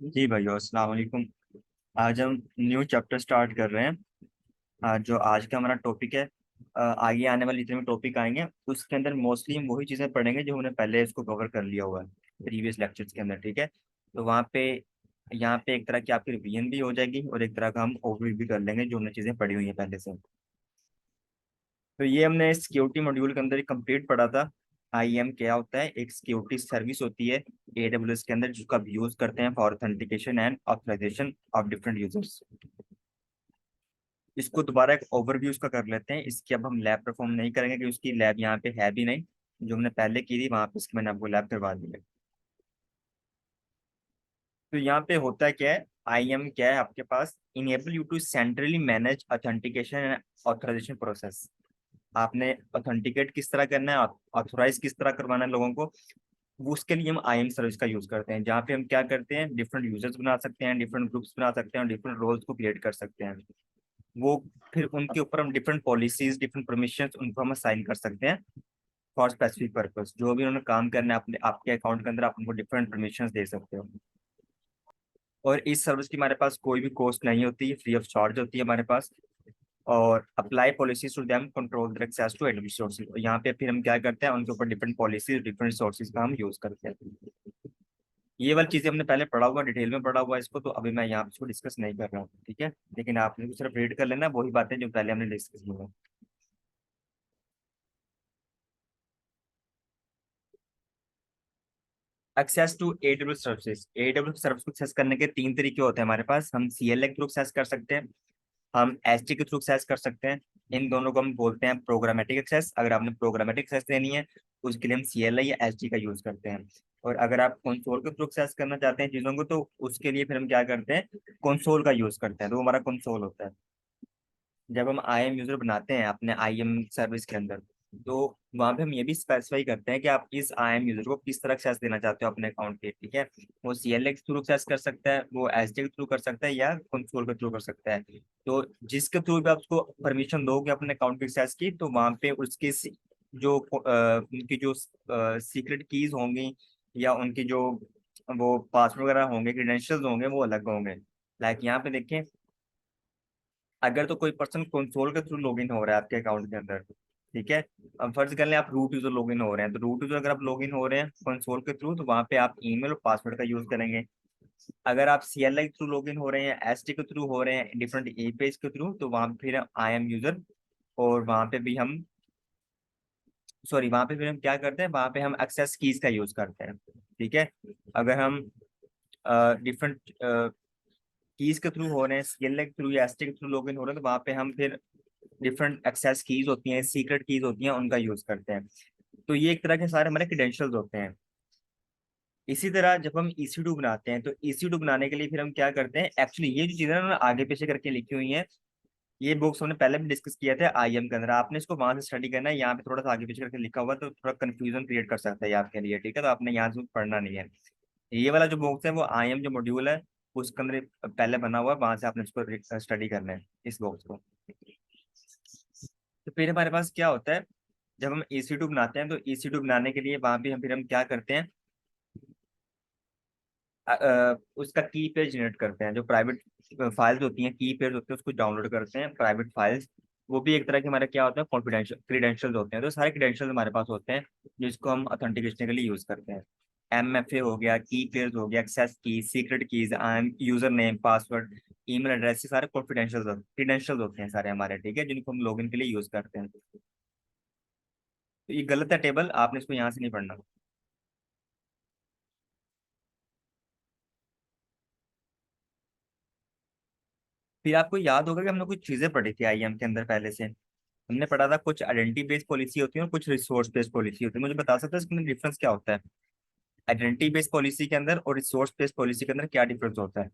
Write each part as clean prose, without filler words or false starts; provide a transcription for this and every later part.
जी भाई अस्सलाम वालेकुम। आज हम न्यू चैप्टर स्टार्ट कर रहे हैं। जो आज का हमारा टॉपिक है, आगे आने वाले जितने भी टॉपिक आएंगे उसके अंदर मोस्टली हम वही चीज़ें पढ़ेंगे जो हमने पहले इसको कवर कर लिया हुआ है प्रीवियस लेक्चर्स के अंदर। ठीक है, तो वहाँ पे यहाँ पे एक तरह की आपकी रिवीजन भी हो जाएगी और एक तरह का हम ओवरव्यू भी कर लेंगे जो हमने चीज़ें पढ़ी हुई हैं पहले से। तो ये हमने सिक्योरिटी मॉड्यूल के अंदर कंप्लीट पढ़ा था। आईएम क्या होता है? एक सिक्योरिटी सर्विस होती है एडब्ल्यूएस के अंदर जिसका आप यूज करते हैं for authentication and authorization of different users. इसको दोबारा एक ओवरव्यू इसका कर लेते हैं। इसकी अब हम लैब परफॉर्म नहीं करेंगे क्योंकि उसकी लैब यहाँ पे है भी नहीं। जो हमने पहले की थी वहां पे इसकी मैंने आपको लैब करवा दी है। तो यहाँ पे होता है क्या है, आईएम क्या है आपके पास? Enable you to centrally manage authentication and authorization process. आपने ऑथेंटिकेट किस तरह करना है, ऑथोराइज किस तरह करवाना है लोगों को, वो उसके लिए हम आईएम सर्विस का यूज करते हैं। जहाँ पे हम क्या करते हैं, डिफरेंट यूजर्स बना सकते हैं, डिफरेंट ग्रुप्स बना सकते हैं और डिफरेंट रोल्स को क्रिएट कर सकते हैं। वो फिर उनके ऊपर हम डिफरेंट पॉलिसीज डिफरेंट परमिशन उनको हम असाइन कर सकते हैं फॉर स्पेसिफिक पर्पस। जो भी उन्होंने काम करना है अपने आपके अकाउंट के अंदर आप उनको डिफरेंट परमिशन दे सकते हो। और इस सर्विस की हमारे पास कोई भी कॉस्ट नहीं होती है, फ्री ऑफ चार्ज होती है हमारे पास। और apply policies to them control their access to admit sources. यहाँ पे फिर हम क्या करते हैं, उनके ऊपर डिफरेंट पॉलिसीज डिफरेंट सोर्सेज का हम यूज करते हैं। ये वाली चीजें हमने पहले पढ़ा हुआ, डिटेल में पढ़ा हुआ है इसको, तो अभी मैं यहाँ पे इसको डिस्कस नहीं कर रहा हूँ। ठीक है, लेकिन आपने भी सिर्फ रीड कर लेना वही बातें जो पहले हमने डिस्कस की हैं। Access to AWS services. AWS service को एक्सेस करने के तीन तरीके होते हैं हमारे पास। हम सीएलए के थ्रू एक्सेस कर सकते हैं, हम एसटी के थ्रू एक्सेस कर सकते हैं। इन दोनों को हम बोलते हैं प्रोग्रामेटिक एक्सेस। अगर आपने प्रोग्रामेटिक एक्सेस देनी है उसके लिए हम सीएलए या एसटी का यूज करते हैं। और अगर आप कंसोल के थ्रू एक्सेस करना चाहते हैं चीजों को तो उसके लिए फिर हम क्या करते हैं, कंसोल का यूज करते हैं। तो वो हमारा कंसोल होता है। जब हम आईएम यूजर बनाते हैं अपने आईएम सर्विस के अंदर, तो वहां पे हम ये भी स्पेसिफाई करते हैं कि आप इस आईएम यूजर को किस तरह एक्सेस देना चाहते हो अपने अकाउंट के। ठीक है, वो सीएलए के थ्रू एक्सेस कर सकता है, वो एसडी के थ्रू कर सकता है या कंसोल के थ्रू कर सकता है। तो जिसके थ्रू भी आप उसको परमिशन दोगे अपने अकाउंट के एक्सेस की, तो वहां पे उसके जो उनकी जो सीक्रेट कीज होंगी या उनकी जो वो पासवर्ड वगैरह होंगे, क्रेडेंशियल्स होंगे, वो अलग होंगे। लाइक यहाँ पे देखें, अगर तो कोई पर्सन कंसोल के थ्रू लॉगिन हो रहा है आपके अकाउंट के अंदर, ठीक है। अब फर्ज कर लें आप रूट यूजर लॉगिन हो रहे हैं, तो रूट यूजर अगर आप लॉगिन हो रहे हैं कंसोल के थ्रू तो वहां पे आप ईमेल और पासवर्ड का यूज करेंगे। अगर आप सीएलआई के थ्रू लॉगिन हो रहे हैं, एसटी के थ्रू हो रहे हैं, डिफरेंट ए पेज के थ्रू, तो वहां पे फिर आई एम यूजर, और वहां पे भी हम सॉरी वहां पे फिर हम क्या करते हैं, वहां पे हम एक्सेस कीज का यूज करते हैं। ठीक है, अगर हम डिफरेंट कीज के थ्रू हो रहे हैं, सीएलआई के थ्रू या एसटी के थ्रू लॉगिन हो रहे हैं, तो वहां पे हम फिर डिफरेंट एक्सेस कीज होती हैं, सीक्रेट कीज होती हैं, उनका यूज करते हैं। तो ये एक तरह के सारे हमारे क्रेडेंशियल्स होते हैं। इसी तरह जब हम EC2 बनाते हैं, तो EC2 बनाने के लिए फिर हम क्या करते हैं, एक्चुअली ये जो चीजें ना आगे पीछे करके लिखी हुई हैं, ये बुक्स हमने पहले भी डिस्कस किया था आईएम के अंदर। आपने इसको वहां से स्टडी करना है, यहाँ पे थोड़ा सा आगे पीछे करके लिखा हुआ है, तो थोड़ा कंफ्यूजन क्रिएट कर सकता है ये आपके लिए। ठीक है, तो आपने यहाँ से पढ़ना नहीं है। ये वाला जो बॉक्स है वो आईएम जो मॉड्यूल है उसके अंदर पहले बना हुआ है, वहां से आपने इसको स्टडी करना है इस बॉक्स को। तो फिर हमारे पास क्या होता है, जब हम EC2 बनाते हैं तो EC2 बनाने के लिए वहां पे हम फिर हम क्या करते हैं, उसका की पेज जनरेट करते हैं। जो प्राइवेट फाइल्स होती हैं, की पेज होते हैं, उसको डाउनलोड करते हैं प्राइवेट फाइल्स। वो भी एक तरह के हमारे क्या होते हैं, कॉन्फिडेंशियल क्रीडेंशियल्स होते हैं। तो सारे क्रीडेंशियल्स हमारे पास होते हैं जिसको हम ऑथेंटिकेशन के लिए यूज करते हैं। MFA हो गया, की पेज हो गया, एक्सेस की, secret keys, user name, password, email address, ये सारे कॉन्फिडेंशियल क्रीडेंशियल्स होते हैं सारे हमारे। ठीक है, जिनको हम लॉगिन के लिए यूज करते हैं। तो ये गलत है टेबल, आपने इसको यहाँ से नहीं पढ़ना। फिर आपको याद होगा कि हमने कुछ चीजें पढ़ी थी आईएम के अंदर पहले से। हमने पढ़ा था कुछ आइडेंटिटी बेस्ड पॉलिसी होती है और कुछ रिसोर्स बेस्ड पॉलिसी होती है। मुझे बता सकते हैं इसके डिफरेंस क्या होता है? आइडेंटिटी बेस्ड पॉलिसी के अंदर और रिसोर्स बेस्ड पॉलिसी के अंदर क्या डिफरेंस होता है?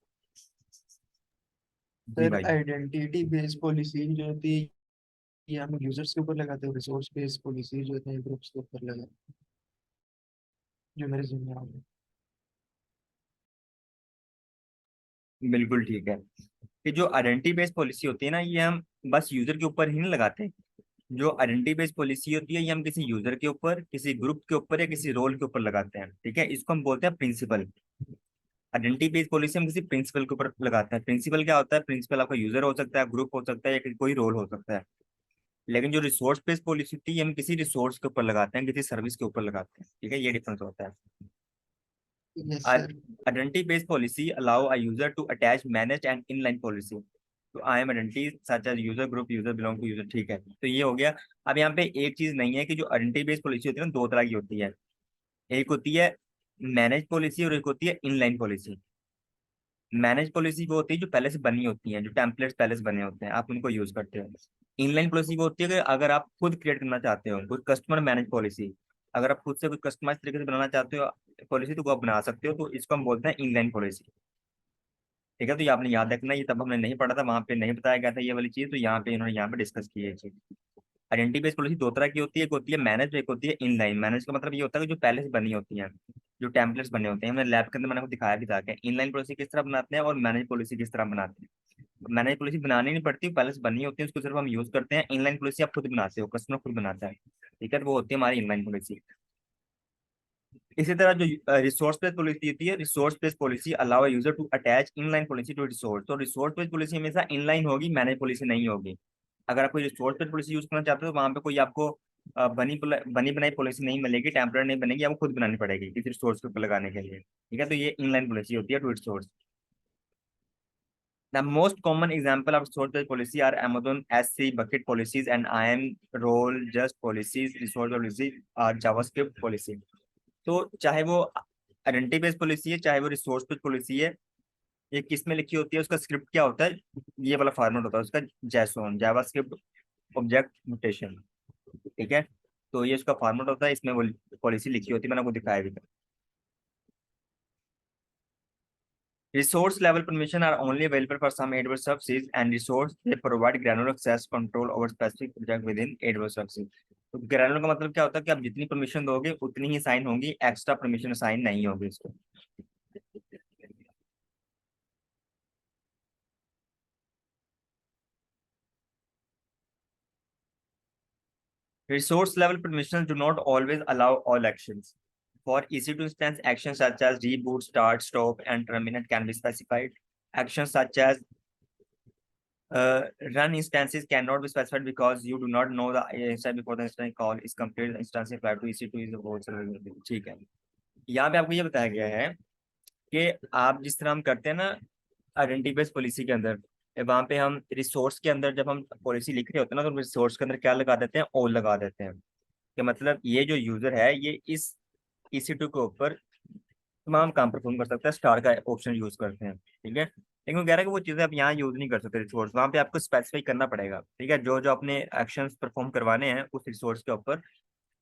जी सर भाई। आइडेंटिटी बेस्ड पॉलिसी जो होती है ये हम यूजर्स के ऊपर लगाते हैं। रिसोर्स बेस्ड पॉलिसी जो होती है ग्रुप्स के ऊपर लगाते हैं, जो मेरे जिम्मे आ गए। बिल्कुल ठीक है। कि जो आइडेंटिटी बेस्ड पॉलिसी होती है ना, ये हम बस यूजर के ऊपर ही नहीं लगाते। जो आइडेंटिटी बेस्ड पॉलिसी होती है ये हम किसी यूजर के ऊपर, किसी ग्रुप के ऊपर या किसी रोल के ऊपर लगाते हैं। ठीक है, इसको हम बोलते हैं प्रिंसिपल। आइडेंटिटी बेस्ड पॉलिसी हम किसी प्रिंसिपल के ऊपर लगाते हैं। प्रिंसिपल क्या होता है? प्रिंसिपल आपका यूजर हो सकता है, ग्रुप हो सकता है, या कोई रोल हो सकता है। लेकिन जो रिसोर्स बेस्ड पॉलिसी होती है हम किसी रिसोर्स के ऊपर लगाते हैं, किसी सर्विस के ऊपर लगाते हैं। ठीक है, ये डिफरेंस होता है। Yes sir. Identity based policy allow a user to attach, manage and inline policy तो IAM identity such as user group, user belong to user. ठीक है, तो ये हो गया। अब यहाँ पे एक चीज नहीं है कि जो आइडेंटिटी बेस्ड पॉलिसी होती है ना, दो तरह की होती है। एक होती है मैनेज पॉलिसी और एक होती है इनलाइन पॉलिसी। मैनेज पॉलिसी वो होती है जो पहले से बनी होती है, जो टेम्पलेट्स पहले से बने होते हैं, आप उनको यूज करते हो। इनलाइन पॉलिसी वो होती है कि अगर आप खुद क्रिएट करना चाहते हो कोई कस्टमर मैनेज पॉलिसी, अगर आप खुद से कोई कस्टमाइज तरीके से बनाना चाहते हो पॉलिसी, तो वो आप बना सकते हो, तो इसको हम बोलते हैं इनलाइन पॉलिसी। ठीक है, तो ये आपने याद रखना, ये तब हमने नहीं पढ़ा था, वहां पे नहीं बताया गया था ये वाली चीज, तो यहाँ पे इन्होंने यहाँ पे डिस्कस की है चीज। आइडेंटिटी बेस्ड पॉलिसी दो तरह की होती है, एक होती है मैनेज, एक होती है इनलाइन। मैनेज का मतलब ये होता है कि जो पहले से बनी होती है, जो टेम्पलेट्स बने होते हैं। हमने लैब के अंदर मैंने आपको दिखाया भी था कि इनलाइन पॉलिसी किस तरह बनाते हैं और मैनेज पॉलिसी किस तरह बनाते हैं। मैनेज पॉलिसी बनानी नहीं पड़ती, पहले से बनी होती है, उसको सिर्फ हम यूज करते हैं। इनलाइन पॉलिसी आप खुद बनाते हो, कस्टमर खुद बनाता है। ठीक है, तो वो होती है हमारी इनलाइन पॉलिसी। इसी तरह जो रिसोर्स बेस्ड पॉलिसी होती है, resource based policy allow user to attach inline policy to resource. तो रिसोर्स बेस्ड पॉलिसी हमेशा इनलाइन होगी, मैनेज पॉलिसी नहीं होगी। अगर आप कोई रिसोर्स बेस्ड पॉलिसी यूज करना चाहते हो तो वहां पे कोई आपको बनी बनाई पॉलिसी नहीं मिलेगी, टेम्पररी नहीं बनेगी, आपको खुद बनानी पड़ेगी किसी रिसोर्स के ऊपर लगाने के लिए। ठीक है, तो ये इनलाइन पॉलिसी होती है to resource. The most common example of resource-based policy are Amazon S3 bucket policies and IAM role just policies, resource policy और JavaScript policy। तो चाहे वो आइडेंटिटी बेस्ड पॉलिसी है, चाहे वो रिसोर्स बेस्ड पॉलिसी है, ये किस में लिखी होती है, उसका स्क्रिप्ट क्या होता है, ये वाला फॉर्मेट होता है उसका, जैसोन जावास्क्रिप्ट ऑब्जेक्ट नोटेशन। ठीक है, तो ये उसका फॉर्मेट होता है, इसमें वो पॉलिसी लिखी होती है, मैंने आपको दिखाया भी था। Resource level permission are only available for some AWS services and resource they provide granular access control over specific project within AWS services। तो ग्रैनुलर का मतलब क्या होता है कि आप जितनी परमिशन दोगे उतनी ही साइन होंगी, एक्स्ट्रा परमिशन साइन नहीं होगी इसको। Resource level permissions do not always allow all actions. For easy to instance, actions such as reboot, start, stop, and terminate can be specified. Actions such as run instances cannot be specified because you do not know the instance before the instance call is completed. Instance apply to EC2 is also ठीक है। यहाँ पे आपको ये बताया गया है कि आप जिस तरह हम करते हैं ना आइडेंटिटी बेस्ड पॉलिसी के अंदर, वहां पे हम रिसोर्स के अंदर जब हम पॉलिसी लिख रहे होते हैं ना, तो रिसोर्स के अंदर क्या लगा देते हैं, ऑल लगा देते हैं। कि मतलब ये जो यूजर है ये इस EC2 के ऊपर तमाम काम परफॉर्म कर सकता है, स्टार का ऑप्शन यूज करते हैं। ठीक है, लेकिन वो कह रहा है कि वो चीजें आप यहाँ यूज नहीं कर सकते रिसोर्स, वहां पे आपको स्पेसिफाई करना पड़ेगा। ठीक है, जो जो अपने एक्शंस परफॉर्म करवाने हैं उस रिसोर्स के ऊपर,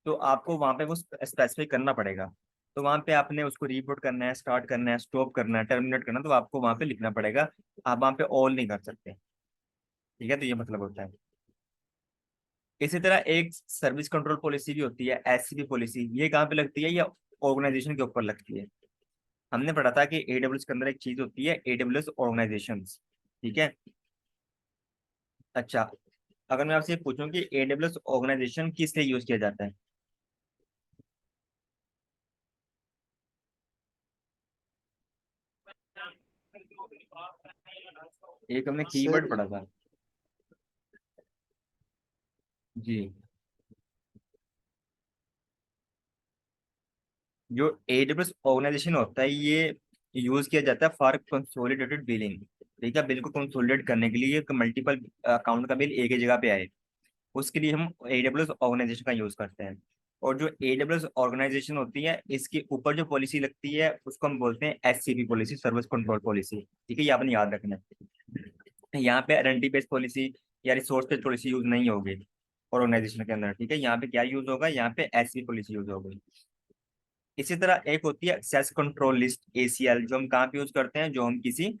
तो आपको वहां पे वो स्पेसिफाई करना पड़ेगा। तो वहां पे आपने उसको रीबूट करना है, स्टार्ट करना है, स्टॉप करना है, टर्मिनेट करना है, तो आपको वहां पे लिखना पड़ेगा। आप वहां पे ऑल नहीं कर सकते। ठीक है, तो ये मतलब होता है। इसी तरह एक सर्विस कंट्रोल पॉलिसी भी होती है, SCP पॉलिसी। ये कहाँ पे लगती है? ये ऑर्गेनाइजेशन के ऊपर लगती है। हमने पढ़ा था कि AWS के अंदर एक चीज होती है, AWS ऑर्गेनाइजेशंस। ठीक है, अच्छा, अगर मैं आपसे पूछूं कि AWS ऑर्गेनाइजेशन किस लिए यूज किया जाता है? एक हमने कीवर्ड सर पढ़ा था। जी, जो AWS ऑर्गेनाइजेशन होता है ये यूज किया जाता है फॉर कंसोलिडेटेड बिलिंग। ठीक है, बिल को कंसोलिडेट करने के लिए मल्टीपल अकाउंट का बिल एक ही जगह पे आए, उसके लिए हम AWS ऑर्गेनाइजेशन का यूज करते हैं। और जो AWS ऑर्गेनाइजेशन होती है इसके ऊपर जो पॉलिसी लगती है उसको हम बोलते हैं SCP policy, service control policy. ठीक है, ये आपने याद रखना है। यहाँ पे आइडेंटिटी बेस्ड पॉलिसी या रिसोर्स बेस्ड पॉलिसी यूज नहीं होगी ऑर्गेनाइजेशन के अंदर। ठीक है, यहाँ पे क्या यूज होगा, यहाँ पे SCP पॉलिसी यूज होगी। इसी तरह एक होती है एक्सेस कंट्रोल लिस्ट, ACL, जो हम कहाँ पे यूज करते हैं, जो हम किसी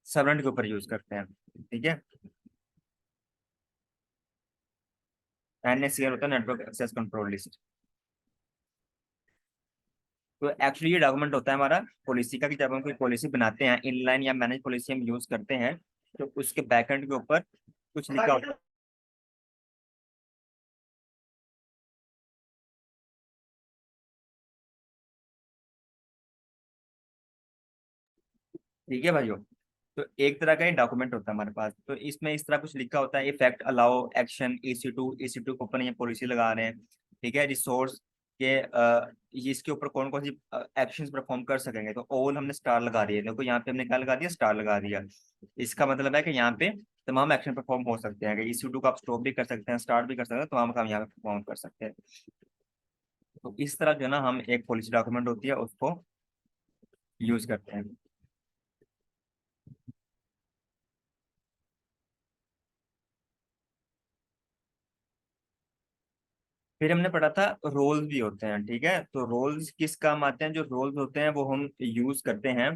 सर्वेंट के ऊपर यूज करते हैं। ठीक है, NACL होता है नेटवर्क एक्सेस कंट्रोल लिस्ट। तो एक्चुअली ये डॉक्यूमेंट होता है हमारा पॉलिसी का, कि जब हम कोई पॉलिसी बनाते हैं, इनलाइन या मैनेज पॉलिसी हम यूज करते हैं, तो उसके बैकएंड के ऊपर कुछ लिखा होता है। ठीक है भाइयों। तो एक तरह का ये डॉक्यूमेंट होता है हमारे पास, तो इसमें इस तरह कुछ लिखा होता है, इफेक्ट अलाउ एक्शन EC2 के ऊपर ये पॉलिसी लगा रहे हैं। ठीक है, रिसोर्स के ये इसके ऊपर कौन कौन सी एक्शंस परफॉर्म कर सकेंगे, तो ऑल हमने स्टार लगा दिया। देखो यहाँ पे हमने क्या लगा दिया, स्टार लगा दिया। इसका मतलब है कि यहाँ पे तमाम एक्शन परफॉर्म हो सकते हैं। EC2 को आप स्टॉप भी कर सकते हैं, स्टार्ट भी कर सकते हैं, तमाम काम यहाँ पे परफॉर्म कर सकते हैं। तो इस तरह जो है ना हम एक पॉलिसी डॉक्यूमेंट होती है उसको यूज करते हैं। फिर हमने पढ़ा था रोल्स भी होते हैं। ठीक है, तो रोल्स किस काम आते हैं, जो रोल्स होते हैं वो हम यूज करते हैं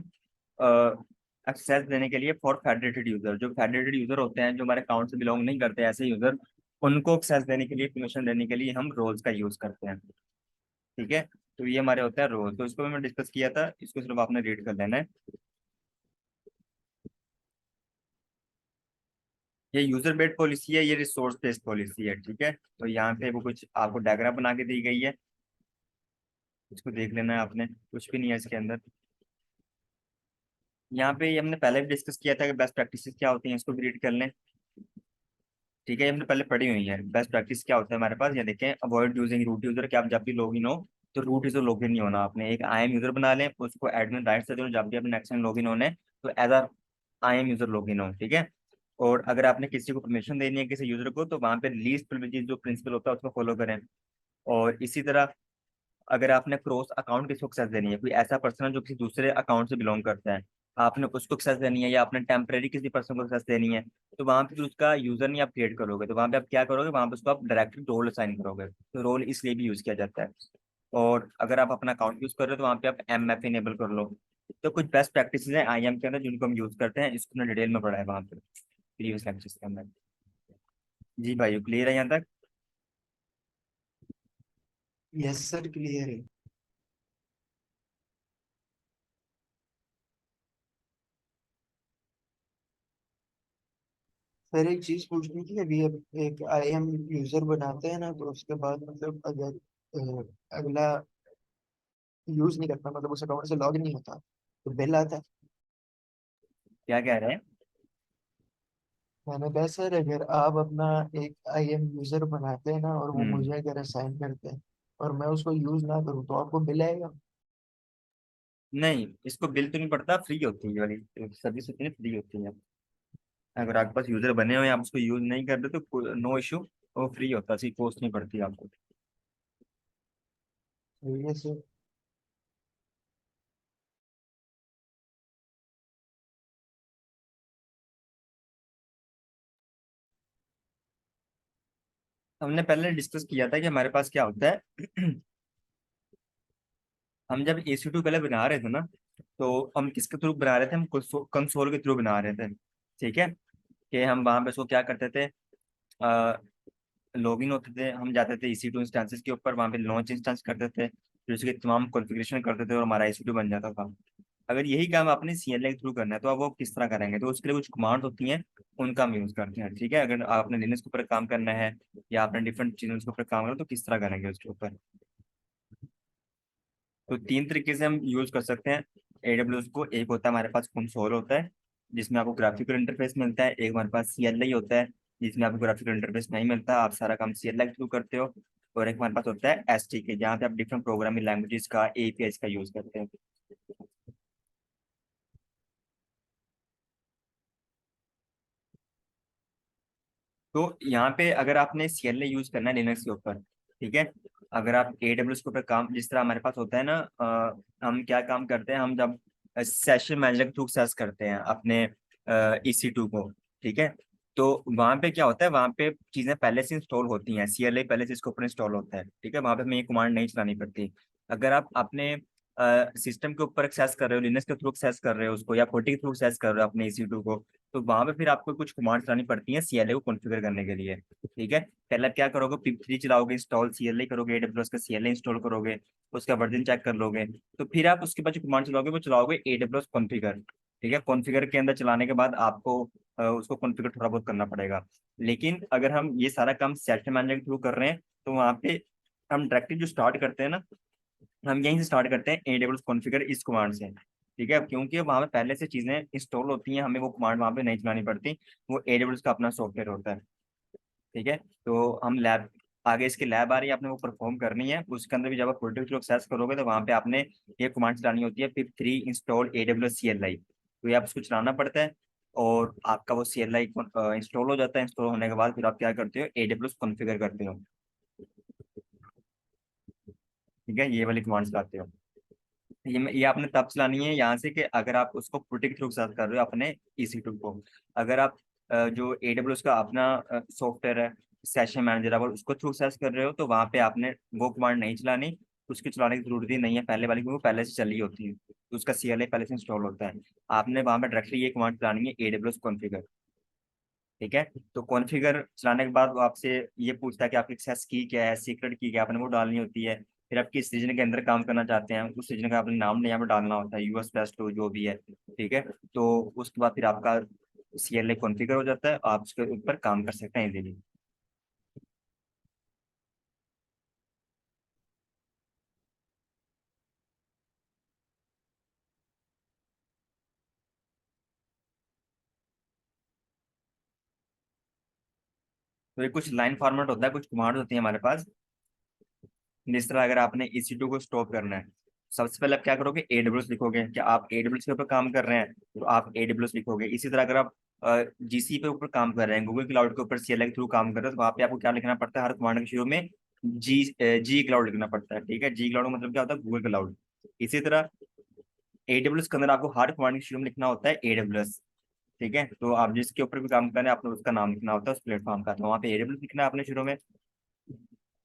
एक्सेस देने के लिए फॉर फेडरेटेड यूजर। जो फेडरेटेड यूजर होते हैं, जो हमारे अकाउंट से बिलोंग नहीं करते ऐसे यूजर, उनको एक्सेस देने के लिए, परमिशन देने के लिए हम रोल्स का यूज करते हैं। ठीक है, तो ये हमारे होते हैं रोल। तो इसको मैंने डिस्कस किया था, इसको सिर्फ आपने रीड कर लेना है। ये यूजर बेस्ड पॉलिसी है, ये रिसोर्स बेस्ड पॉलिसी है। ठीक है, तो यहाँ पे वो कुछ आपको डायग्राम बना के दी गई है, इसको देख लेना है आपने, कुछ भी नहीं है इसके अंदर। यहाँ पे ये हमने पहले भी डिस्कस किया था कि बेस्ट प्रैक्टिसेस क्या होती हैं, इसको भी रीड कर लें। ठीक है, ये हमने पहले पढ़ी हुई है। बेस्ट प्रैक्टिस क्या होता है हमारे पास, ये देखें, अवॉइड यूजिंग रूट यूजर। कि आप जब भी लॉगिन हो तो रूट यूजर लॉगिन नहीं होना, आपने एक IAM यूजर बना लें, उसको एडमिन राइट से दो, जब भी अपने नेक्स्ट टाइम लॉगिन होने तो as a IAM user login हो। ठीक है, और अगर आपने किसी को परमिशन देनी है किसी यूजर को, तो वहाँ पे लीस्ट प्रिविलेजेस जो प्रिंसिपल होता है उसको फॉलो करें। और इसी तरह अगर आपने क्रॉस अकाउंट किसी को एक्सेस देनी है, कोई ऐसा पर्सन जो किसी दूसरे अकाउंट से बिलोंग करता है, आपने उसको एक्सेस देनी है, या आपने टेम्परेरी किसी पर्सन को एक्सेस देनी है, तो वहां पे उसका यूजर नहीं आप क्रिएट करोगे, तो वहां पे आप क्या करोगे, वहां पे उसको आप डायरेक्टली रोल असाइन करोगे। तो रोल इसलिए भी यूज किया जाता है। और अगर आप अपना अकाउंट यूज कर रहे हो तो वहां पे आप MF इनेबल कर लो। तो कुछ बेस्ट प्रैक्टिस है IAM के अंदर जिनको हम यूज करते हैं, इसको हमने डिटेल में पढ़ा है वहां पे प्रीवियस लेक्चर्स के अंदर। जी भाई, क्लियर है यहाँ तक? यस सर, क्लियर है। सर एक चीज पूछनी थी, अभी अब एक IAM यूजर बनाते हैं ना, तो उसके बाद मतलब अगर अगला यूज नहीं करता, मतलब उस अकाउंट से लॉग नहीं होता, तो बिल आता है। क्या कह रहे हैं? मैंने कहा सर, अगर आप अपना एक IAM यूजर बनाते हैं ना और वो हम्म। मुझे अगर असाइन करते हैं और मैं उसको यूज ना करूँ, तो आपको बिल आएगा? नहीं, इसको बिल तो नहीं पड़ता, फ्री होती है ये वाली सर्विस, होती है फ्री होती है। अगर आपके पास यूजर बने हुए हैं, आप उसको यूज नहीं कर रहे तो नो इशू, वो फ्री होता है, इसकी कॉस्ट नहीं पड़ती आपको। सही है सर। हमने पहले डिस्कस किया था कि हमारे पास क्या होता है हम जब EC2 पहले बना रहे थे ना, तो हम किसके थ्रू बना रहे थे, हम कंसोल के थ्रू बना रहे थे। ठीक है, कि हम वहां पे उसको क्या करते थे, लॉगिन होते थे, हम जाते थे EC2 इंस्टेंसेस के ऊपर, वहां पे लॉन्च इंस्टेंस करते थे, फिर उसके तमाम कॉन्फ़िगरेशन करते थे और हमारा EC2 बन जाता था। अगर यही काम आपने CLI के थ्रू करना है तो आप वो किस तरह करेंगे, तो उसके लिए कुछ कमांड होती हैं, उनका हम यूज करते हैं। ठीक है, अगर आपने लिनक्स के ऊपर काम करना है या आपने डिफरेंट चीजों के ऊपर काम करना है, तो किस तरह करेंगे उसके ऊपर। तो तीन तरीके से हम यूज कर सकते हैं AWS को। एक होता है हमारे पास कंसोल होता है, जिसमें आपको ग्राफिकल इंटरफेस मिलता है। एक हमारे पास CLI होता है, जिसमें आपको ग्राफिकल इंटरफेस नहीं मिलता, आप सारा काम CLI के थ्रू करते हो। और एक हमारे पास होता है SDK, जहाँ पे आप डिफरेंट प्रोग्रामिंग लैंग्वेजेस का, APIs का यूज करते हैं। तो यहाँ पे अगर आपने CLI यूज करना है लिनक्स के ऊपर, ठीक है, अगर आप AWS के ऊपर काम, जिस तरह हमारे पास होता है ना, हम क्या काम करते हैं, हम जब सेशन मैनेजर के थ्रू एक्सेस करते हैं अपने EC2 को, ठीक है, तो वहाँ पे क्या होता है, वहाँ पे चीज़ें पहले से इंस्टॉल होती हैं, CLI पहले से इसके ऊपर इंस्टॉल होता है। ठीक है, वहाँ पे हमें ये कमांड नहीं चलानी पड़ती। अगर आप अपने सिस्टम के ऊपर एक्सेस कर रहे हो, लिनक्स के थ्रू एक्सेस कर रहे हो उसको, या फोर्टी के थ्रू एक्सेस कर रहे हो अपने EC2 को, तो वहां पे फिर आपको कुछ कमांड चलानी पड़ती हैं CLI को कॉन्फ़िगर करने के लिए। ठीक है, पहले आप क्या करोगे, pip3 चलाओगे, इंस्टॉल CLI करोगे, AWS का CLI इंस्टॉल करोगे, उसका वर्जन चेक कर लोगे, तो फिर आप उसके बाद जो कमांड चलाओगे वो चलाओगे AWS कॉन्फ़िगर। ठीक है, कॉन्फ़िगर के अंदर चलाने के बाद आपको उसको कॉन्फ़िगर थोड़ा बहुत करना पड़ेगा। लेकिन अगर हम ये सारा काम सेशन मैनेजर के थ्रू कर रहे हैं, तो वहाँ पे हम डायरेक्टली जो स्टार्ट करते हैं ना, हम यहीं से स्टार्ट करते हैं AWS कॉन्फ़िगर इस कमांड से। ठीक है, क्योंकि वहां पे पहले से चीजें इंस्टॉल होती हैं, हमें वो कमांड वहां पे नहीं चलानी पड़ती। वो एडब्ल्यूएस का अपना सॉफ्टवेयर होता है। ठीक है, तो हम लैब, आगे इसकी लैब आ रही है, आपने वो परफॉर्म करनी है। उसके अंदर भी जब आप प्रोडक्ट को एक्सेस करोगे तो वहां पे आपने ये कमांड चलानी होती है, पिप 3 इंस्टॉल एडब्ल्यूएस CLI। तो ये आप उसको चलाना पड़ता है, और आपका वो CLI इंस्टॉल हो जाता है। इंस्टॉल होने के बाद फिर आप क्या करते हो, एडब्ल्यूएस कॉन्फ़िगर करते हो। ठीक है, ये वाली कमांड चलाते हो। ये आपने तब चलानी है यहाँ से कि अगर आप उसको पुटिंग थ्रू सर्च कर रहे हो अपने EC2 को। अगर आप जो AWS का अपना सॉफ्टवेयर है, सेशन मैनेजर, अगर उसको थ्रू सर्च कर रहे हो तो वहां पे आपने वो कमांड नहीं चलानी। उसकी चलाने की जरूरत ही नहीं है पहले वाली, क्योंकि वो पहले से चली होती है, तो उसका CLI पहले से इंस्टॉल होता है। आपने वहां पे डायरेक्टली ये कमांड चलानी है, AWS कॉन्फ़िगर। ठीक है, तो कॉन्फ़िगर चलाने के बाद वो आपसे ये पूछता है कि आपकी एक्सेस की क्या है, सीक्रेट की क्या है, आपने वो डालनी होती है। फिर आप किस रीजन के अंदर काम करना चाहते हैं, उस रीजन का आपने नाम यहाँ पे डालना होता है, US बेस्ट हो जो भी है। ठीक है, तो उसके बाद फिर आपका CLI कॉन्फ़िगर हो जाता है, आप उसके ऊपर काम कर सकते हैं इजीली। तो ये कुछ लाइन फॉर्मेट होता है, कुछ कमांड होती है हमारे पास। जिस तरह अगर आपने EC2 को स्टॉप करना है, सबसे पहले आप क्या करोगे, AWS लिखोगे। क्या आप AWS के ऊपर काम कर रहे हैं तो आप AWS लिखोगे। इसी तरह अगर आप GC पे ऊपर काम कर रहे हैं, गूगल क्लाउड के ऊपर CLI के थ्रू काम कर रहे हैं, तो वहाँ पे आपको क्या लिखना पड़ता है, हर कमांड के शुरू में जी क्लाउड लिखना पड़ता है। ठीक है, जी क्लाउड का मतलब क्या होता है, गूगल क्लाउड। इसी तरह AWS के अंदर आपको हर कमांड के शुरू में लिखना होता है AWS। ठीक है, तो आप जिसके ऊपर भी काम कर रहे हैं आपने उसका नाम लिखना होता है उस प्लेटफॉर्म का, तो वहाँ पे AWS लिखना है आपने शुरू में।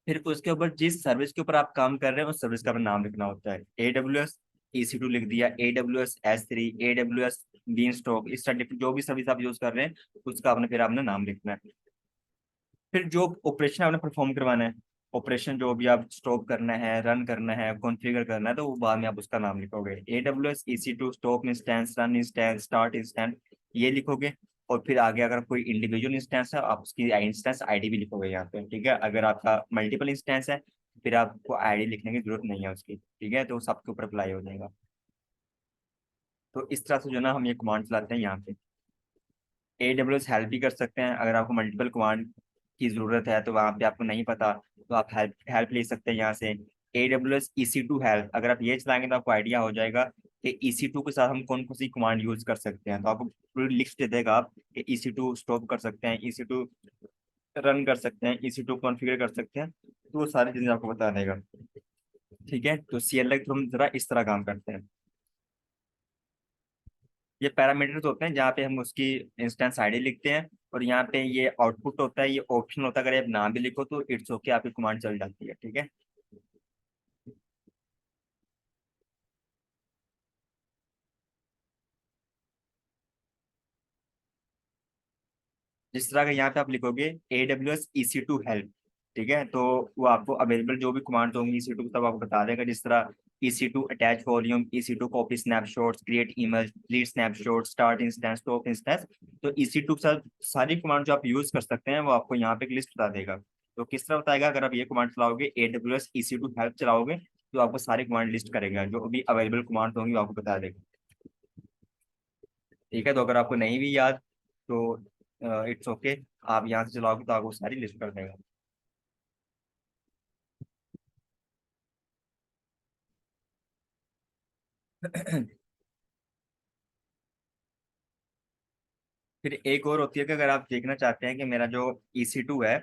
फिर उसके ऊपर जिस सर्विस के ऊपर आप काम कर रहे हैं उस सर्विस का अपना नाम लिखना होता है। AWS EC2 लिख दिया, AWS S3, AWS been stock, इस तरह जो भी सर्विस आप यूज कर रहे हैं उसका आपने फिर आपने नाम लिखना है। फिर जो ऑपरेशन आपने परफॉर्म करवाना है, ऑपरेशन जो भी आप स्टॉप करना है, रन करना है, कॉन्फ़िगर करना है, तो वो बाद में आप उसका नाम लिखोगे। AWS EC2 stop instance, run instance, start instance, ये लिखोगे। और फिर आगे अगर कोई इंडिविजुअल इंस्टेंस है आप उसकी इंस्टेंस ID भी लिखोगे यहाँ पे। ठीक है, अगर आपका मल्टीपल इंस्टेंस है फिर आपको ID लिखने की जरूरत नहीं है उसकी। ठीक है, तो सबके ऊपर अप्लाई हो जाएगा। तो इस तरह से जो ना हम ये कमांड चलाते हैं यहाँ पे। AWS हेल्प भी कर सकते हैं, अगर आपको मल्टीपल कमांड की जरूरत है तो वहाँ पे आपको नहीं पता तो आप हेल्प हेल्प ले सकते हैं यहाँ से। AWS EC2 हेल्प, अगर आप ये चलाएंगे तो आपको आइडिया हो जाएगा कि EC2 के साथ हम कौन कौन सी कमांड यूज कर सकते हैं। तो आपको पूरी लिस्ट दे देगा आप कि EC2 स्टॉप कर सकते हैं, EC2 रन कर सकते हैं, EC2 कॉन्फ़िगर कर सकते हैं, तो वो सारी चीजें आपको बता देगा। ठीक है, तो CLI थ्रू हम जरा इस तरह काम करते हैं। ये पैरामीटर्स होते हैं जहाँ पे हम उसकी इंस्टेंस ID लिखते हैं, और यहाँ पे ये आउटपुट होता है, ये ऑप्शन होता है, अगर आप ना भी लिखो तो इट्स ओके, आपकी कमांड चल जाती है। ठीक है, जिस तरह का यहाँ पे आप लिखोगे AWS EC2 हेल्प। ठीक है, तो वो आपको अवेलेबल जो भी कमांड होंगी EC2 सब आपको बता देगा। जिस तरह EC2 attach volume, EC2 copy snapshots, create image, delete snapshot, start instance, stop instance. तो EC2 के साथ सारी कमांड जो आप यूज कर सकते हैं वो आपको यहाँ पे एक लिस्ट बता देगा। तो किस तरह बताएगा, अगर आप ये कमांड चलाओगे AWS EC2 हेल्प चलाओगे तो आपको सारी कमांड लिस्ट करेगा, जो भी अवेलेबल कमांड होंगी वो आपको बता देगा। ठीक है, तो अगर आपको नहीं भी याद तो इट्स ओके, आप यहाँ से चलाओगे तो आपको सारी लिस्ट कर देगा। फिर एक और होती है कि अगर आप देखना चाहते हैं कि मेरा जो EC2 है,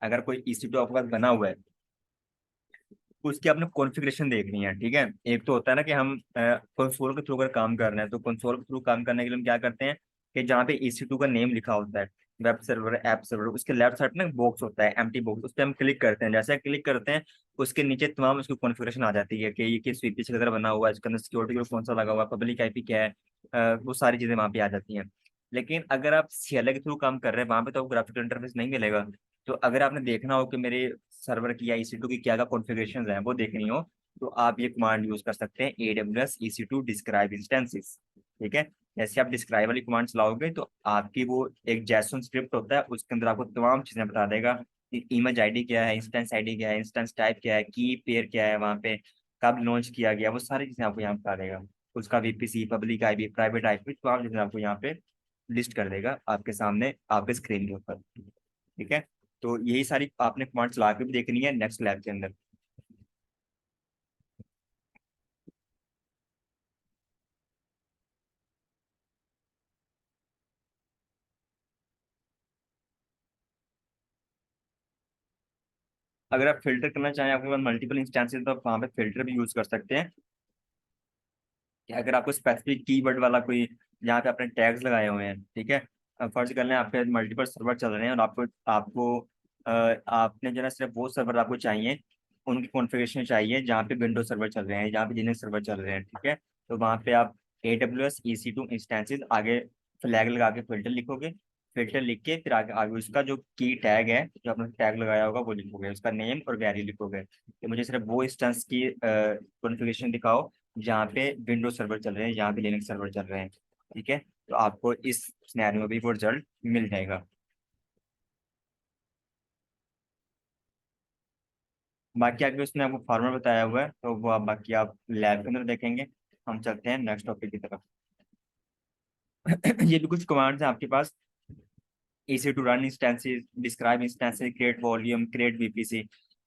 अगर कोई EC2 आपके पास बना हुआ है, उसकी आपने कॉन्फ़िगरेशन देखनी है। ठीक है, एक तो होता है ना कि हम कंसोल के थ्रू अगर काम कर रहे हैं, तो कंसोल के थ्रू काम करने के लिए हम क्या करते हैं कि जहाँ पे EC2 का नेम लिखा होता है, वेब सर्वर, ऐप सर्वर, उसके लेफ्ट साइड में बॉक्स होता है, एम्प्टी बॉक्स, उस पर हम क्लिक करते हैं। जैसे क्लिक करते हैं उसके नीचे तमाम उसकी कॉन्फ़िगरेशन आ जाती है कि ये किस VPC की तरह बना हुआ है, इसके अंदर सिक्योरिटी कौन सा लगा हुआ है, पब्लिक IP क्या है, वो सारी चीजें वहाँ पे आ जाती हैं। लेकिन अगर आप CLI के थ्रू काम कर रहे हैं वहाँ पे तो ग्राफिकल इंटरफेस नहीं मिलेगा। तो अगर आपने देखना हो कि मेरे सर्वर की या EC2 की क्या क्या कॉन्फ़िगरेशंस हैं वो देखनी हो, तो आप ये कमांड यूज कर सकते हैं, AWS EC2 डिस्क्राइब इंस्टेंसेस। ठीक है, जैसे आप डिस्क्राइब वाली कमांड चलाओगे तो आपकी वो एक जैसन स्क्रिप्ट होता है, उसके अंदर आपको तमाम चीजें बता देगा कि इमेज ID क्या है, इंस्टेंस ID क्या है, इंस्टेंस टाइप क्या है, की पेयर क्या है, वहाँ पे कब लॉन्च किया गया, वो सारी चीजें आपको यहाँ बता देगा। उसका VPC, public IP, private IP, तो आप जैसे आपको यहाँ पे लिस्ट कर देगा आपके सामने, आपके स्क्रीन के ऊपर। ठीक है, तो यही सारी आपने कमांड चला के भी देखनी है नेक्स्ट लैब के अंदर। अगर आप फिल्टर करना चाहें, आपके पास मल्टीपल इंस्टेंसेस, तो आप वहाँ पे फिल्टर भी यूज कर सकते हैं। कि अगर आपको स्पेसिफिक कीवर्ड वाला कोई, जहाँ पे आपने टैग्स लगाए हुए हैं, ठीक है, अब फर्ज कर लें आपके मल्टीपल सर्वर चल रहे हैं और आपको आपको आपने जो है सिर्फ वो सर्वर आपको चाहिए, उनकी कॉन्फ़िगरेशन चाहिए जहाँ पे विंडोज सर्वर चल रहे हैं, जहाँ पे लिनक्स सर्वर चल रहे हैं, ठीक है। तो वहाँ पे आप AWS EC2 इंस्टेंसेस आगे फ्लैग लगा के फिल्टर लिखोगे। फिल्टर लिख के फिर आगे आगे उसका जो की टैग है, जो आपने टैग लगाया होगा वो लिखोगे, उसका नेम और वैल्यू लिखोगे कि मुझे सिर्फ वो इंस्टेंस की कॉन्फ़िगरेशन दिखाओ जहाँ पे विंडोज सर्वर चल रहे हैं, जहाँ पे लिनक्स सर्वर चल रहे हैं। ठीक है, तो आपको इस सिनेरियो में भी वो रिजल्ट मिल जाएगा। बाकी आगे उसने आपको फार्मर बताया हुआ है, तो वो आप बाकी आप लैब के अंदर देखेंगे। हम चलते हैं नेक्स्ट टॉपिक की तरफ। ये भी कुछ कमांड्स हैं आपके पास। इसी to run instances, describe instances, create volume, create VPC.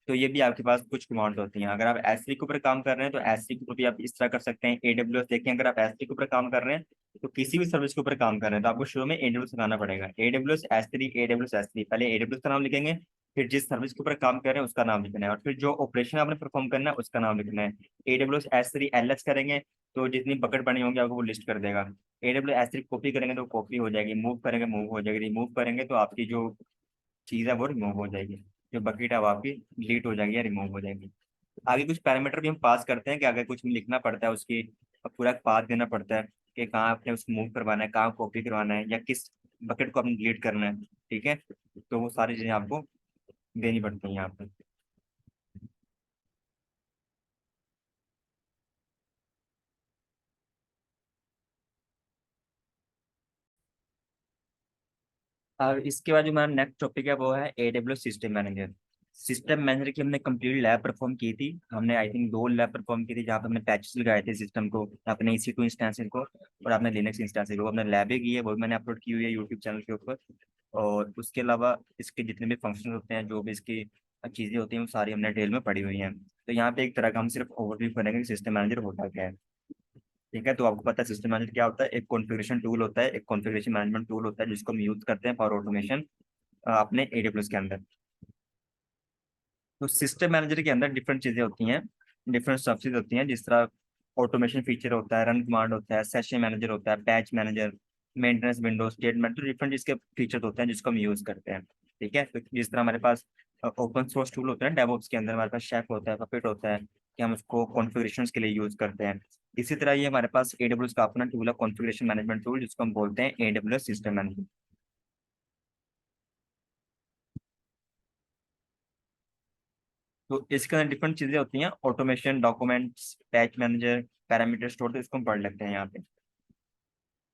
तो ये भी आपके पास कुछ कमांड्स होती हैं। अगर आप एस3 के ऊपर काम कर रहे हैं तो एस3 के ऊपर भी आप इस तरह कर सकते हैं। AWS देखें, अगर आप एस3 के ऊपर काम कर रहे हैं तो किसी भी सर्विस के ऊपर काम कर रहे हैं तो आपको शुरू में AWS लगाना पड़ेगा। AWS S3, AWS S3, पहले AWS का नाम लिखेंगे, फिर जिस सर्विस के ऊपर काम कर रहे हैं उसका नाम लिखना है, और फिर जो ऑपरेशन आपने परफॉर्म करना है उसका नाम लिखना है। AWS S3 LS करेंगे तो जितनी बकेट बनी होंगी आपको वो लिस्ट कर देगा। AWS S3 कॉपी करेंगे तो कॉपी हो जाएगी, मूव करेंगे मूव हो जाएगी, रिमूव करेंगे तो आपकी जो चीज़ है वो रिमूव हो जाएगी, जो बकेट है वो आपकी डिलीट हो जाएगी या रिमूव हो जाएगी। आगे कुछ पैरामीटर भी हम पास करते हैं कि अगर कुछ भी लिखना पड़ता है उसकी पूरा पाथ देना पड़ता है कि कहाँ आपने उसको मूव करवाना है, कहाँ कॉपी करवाना है, या किस बकेट को आपने डिलीट करना है। ठीक है, तो वो सारी चीज़ें आपको देनी पड़ती हैं यहाँ पे। और इसके बाद जो हमारा नेक्स्ट टॉपिक है वो है AWS system manager. System manager की हमने कंप्लीट लैब परफॉर्म की थी। हमने आई थिंक 2 लैब परफॉर्म की थी जहाँ पे हमने पैचेस लगाए थे सिस्टम को, अपने EC2 इंस्टेंस को और अपने लिनक्स इंस्टेंस को। हमने लैब भी की है, वो भी मैंने अपलोड की हुई है यूट्यूब चैनल के ऊपर। और उसके अलावा इसके जितने भी फंक्शन होते हैं, जो भी इसकी चीज़ें होती हैं, वो सारी हमने डिटेल में पढ़ी हुई हैं। तो यहाँ पे एक तरह का हम सिर्फ ओवरव्यू करेंगे कि सिस्टम मैनेजर होता क्या है। ठीक है, तो आपको पता है सिस्टम मैनेजर क्या होता है। एक कॉन्फ़िगरेशन टूल होता है, एक कॉन्फ़िगरेशन मैनेजमेंट टूल होता है जिसको हम यूज करते हैं फॉर ऑटोमेशन अपने AWS के अंदर। तो सिस्टम मैनेजर के अंदर डिफरेंट चीजें होती हैं, डिफरेंट सर्विसेज होती हैं, जिस तरह ऑटोमेशन फीचर होता है, रन कमांड होता है, सेशन मैनेजर होता है, patch manager, maintenance window, statement, तो डिफरेंट इसके फीचर्स होते हैं जिसको हम यूज करते हैं। ठीक है, तो जिस तरह हमारे पास ओपन सोर्स टूल होता है डेवऑप्स के अंदर, हमारे पास शेफ होता है, पपेट होता है कि हम उसको कॉन्फ़िगरेशन के लिए यूज करते हैं। इसी तरह ये हमारे पास AWS का अपना टूल है, कॉन्फ़िगरेशन मैनेजमेंट टूल, जिसको हम बोलते हैं AWS सिस्टम मैनेजर। तो इसके अंदर डिफरेंट चीजें होती हैं, automation, documents, patch manager, parameter store, तो इसको हम पढ़ लेते हैं यहाँ पे।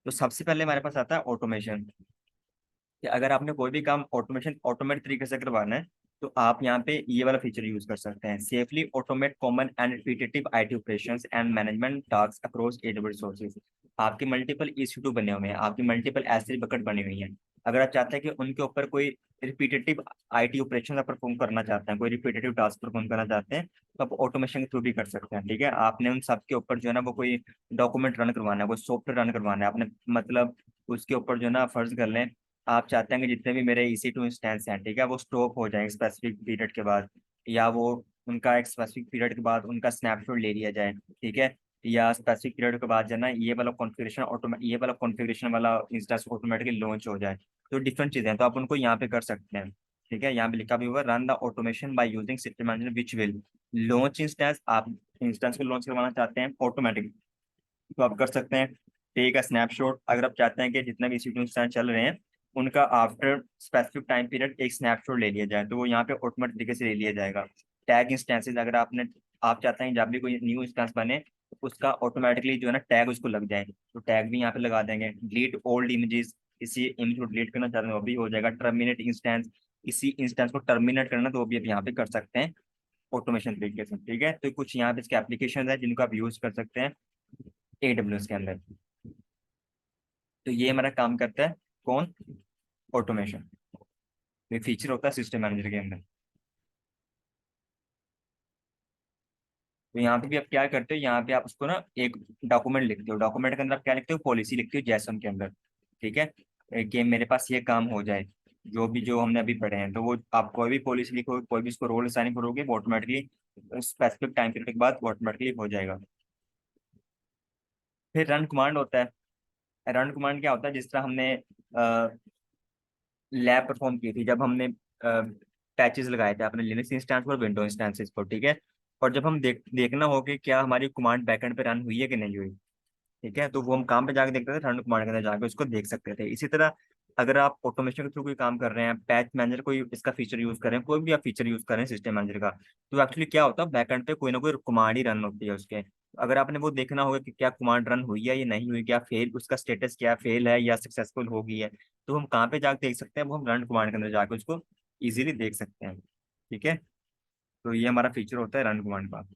तो सबसे पहले हमारे पास आता है ऑटोमेशन। कि अगर आपने कोई भी काम ऑटोमेशन ऑटोमेटिक तरीके से करवाना है तो आप यहाँ पे ये वाला फीचर यूज कर सकते हैं। Safely automate common and repetitive IT operations and management task across AWS sources. आपके मल्टीपल EC2 बने हुए हैं, आपकी मल्टीपल S3 बकेट बनी हुई हैं। अगर आप चाहते हैं कि उनके ऊपर कोई रिपीटेटिव IT ऑपरेशन आप परफॉर्म करना चाहते हैं, कोई रिपीटेटिव टास्क परफॉर्म करना चाहते हैं, तो आप ऑटोमेशन के थ्रू भी कर सकते हैं। ठीक है, आपने उन सब के ऊपर जो है ना वो कोई डॉक्यूमेंट रन करवाना है, कोई सॉफ्टवेयर रन करवाना है आपने, मतलब उसके ऊपर जो है ना फर्ज कर लें आप चाहते हैं कि जितने भी मेरे EC2 इंस्टेंस हैं, ठीक है, वो स्टॉप हो जाए स्पेसिफिक पीरियड के बाद, या वो उनका एक स्पेसिफिक पीरियड के बाद उनका स्नैपशॉट ले लिया जाए। ठीक है, या स्पेसिफिक पीरियड के बाद जो है ना ये वाला कॉन्फ़िगरेशन वाला इंस्टेंस ऑटोमेटिकली लॉन्च हो जाए। तो डिफरेंट चीज़ें हैं, तो आप उनको यहाँ पे कर सकते हैं। ठीक है, यहाँ पे लिखा भी हुआ run the automation by using system manager which will launch instance. आप इंस्टेंस को लॉन्च करवाना चाहते हैं ऑटोमेटिक, तो आप कर सकते हैं। टेक अ स्नैपशॉट, अगर आप चाहते हैं कि जितने भी EC2 इंस्टेंस चल रहे हैं उनका आफ्टर स्पेसिफिक टाइम पीरियड एक स्नैपशॉट ले लिया जाए, तो वो यहाँ पे ऑटोमेटिक तरीके से ले लिया जाएगा। टैग इंस्टेंसेस, अगर आप चाहते हैं जब भी कोई न्यू इंस्टेंस बने तो उसका ऑटोमेटिकली जो है ना टैग उसको लग जाए, तो टैग भी यहाँ पे लगा देंगे। डिलीट ओल्ड इमेजेस, किसी इमेज को डिलीट करना चाहते हैं वो भी हो जाएगा। टर्मिनेट इंस्टेंस, इसी इंस्टेंस को टर्मिनेट करना तो वो भी आप यहाँ पे कर सकते हैं ऑटोमेशन तरीके से। ठीक है, तो कुछ यहाँ पे इसके एप्लीकेशन है जिनको आप यूज कर सकते हैं। AWS के अंदर। तो ये हमारा काम करता है कौन, ऑटोमेशन। ये फीचर होता है सिस्टम मैनेजर के अंदर। तो यहाँ पे भी आप क्या करते हो, यहाँ पे आप उसको ना एक डॉक्यूमेंट लिखते हो, डॉक्यूमेंट के अंदर आप क्या लिखते हो, पॉलिसी लिखते हो जैसन के अंदर। ठीक है, कि मेरे पास ये काम हो जाए, जो हमने अभी पढ़े हैं। तो वो आप कोई भी पॉलिसी लिखो, कोई भी इसको रोल असाइन करोगे, वो ऑटोमेटिकली स्पेसिफिक टाइम पीरियड के बाद वो ऑटोमेटिकली हो जाएगा। फिर रन कमांड होता है। रन कमांड क्या होता है, जिस तरह हमने लैब परफॉर्म की थी, जब हमने पैचेस लगाए थे अपने लिनक्स इंस्टेंस पर, विंडो इंस्टेंसेस पर। ठीक है, और जब हम देखना हो कि क्या हमारी कमांड बैकएंड पे रन हुई है कि नहीं हुई। ठीक है, तो वो हम काम पे जाके देखते थे, रन कमांड के अंदर जाके उसको देख सकते थे। इसी तरह अगर आप ऑटोमेशन के थ्रू कोई काम कर रहे हैं, पैच मैनेजर कोई इसका फीचर यूज कर रहे हैं, कोई भी आप फीचर यूज कर रहे हैं सिस्टम मैनेजर का, तो एक्चुअली क्या होता है, बैकएंड पे कोई ना कोई कमांड ही रन होती है उसके। अगर आपने वो देखना होगा कि क्या कमांड रन हुई है या नहीं हुई, क्या फेल, उसका स्टेटस क्या, फेल है या सक्सेसफुल हो गई है, तो हम कहाँ पे जाके देख सकते हैं, वो हम रन कमांड के अंदर जाके उसको इजीली देख सकते हैं। ठीक है, तो ये हमारा फीचर होता है रन कमांड का।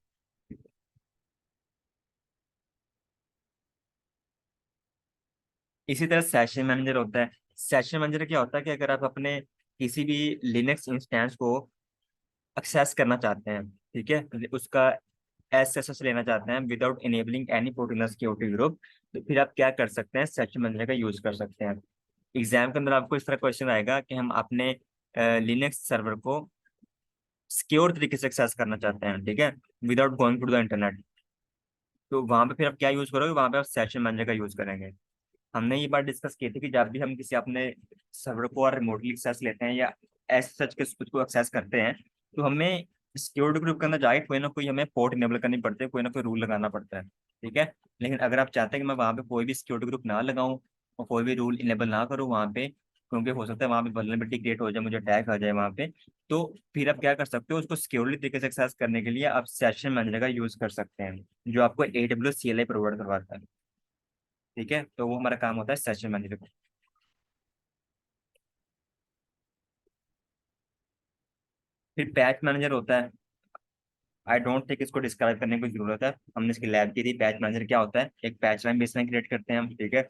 इसी तरह सेशन मैनेजर होता है। सेशन मैनेजर क्या होता है कि अगर आप अपने किसी भी लिनक्स इंस्टेंस को एक्सेस करना चाहते हैं, ठीक है, तो उसका एसएसएस लेना चाहते हैं without enabling any particular security group, तो फिर आप क्या कर सकते हैं, सेशन मैनेजर का यूज कर सकते हैं। एग्जाम के अंदर आपको इस तरह क्वेश्चन आएगा कि हम अपने लिनक्स सर्वर को सिक्योर तरीके से एक्सेस करना चाहते हैं, ठीक है, without going to the internet. तो वहां पे फिर आप क्या यूज करोगे, वहां पे आप सेशन मैनेजर का यूज करेंगे। हमने ये बात डिस्कस की थी कि जब भी हम किसी अपने सर्वर को और रिमोटली एक्सेस लेते हैं या एस सच के खुद को एक्सेस करते हैं, तो हमें सिक्योरिटी ग्रुप के अंदर जाके कोई ना कोई हमें पोर्ट इनेबल करनी पड़ती है, कोई ना कोई रूल लगाना पड़ता है। ठीक है, लेकिन अगर आप चाहते हैं कि मैं वहाँ पे कोई भी सिक्योरिटी ग्रुप ना लगाऊं और कोई भी रूल इनेबल ना करूँ वहाँ पे, क्योंकि हो सकता है वहाँ पे वल्नरेबिलिटी क्रिएट हो जाए, मुझे अटैक आ जाए वहाँ पे, तो फिर आप क्या कर सकते हो, उसको सिक्योरली तरीके से एक्सेस करने के लिए आप सेशन मैनेजर का यूज कर सकते हैं, जो आपको AWS CLI प्रोवाइड करवाता है। ठीक है, तो वो हमारा काम होता है सेशन मैनेजर। फिर पैच मैनेजर होता है। आई डोंट थिंक इसको डिस्क्राइब करने की जरूरत है, हमने इसकी लैब की थी। पैच मैनेजर क्या होता है, एक पैच लाइन बेसलाइन क्रिएट करते हैं हम। ठीक है,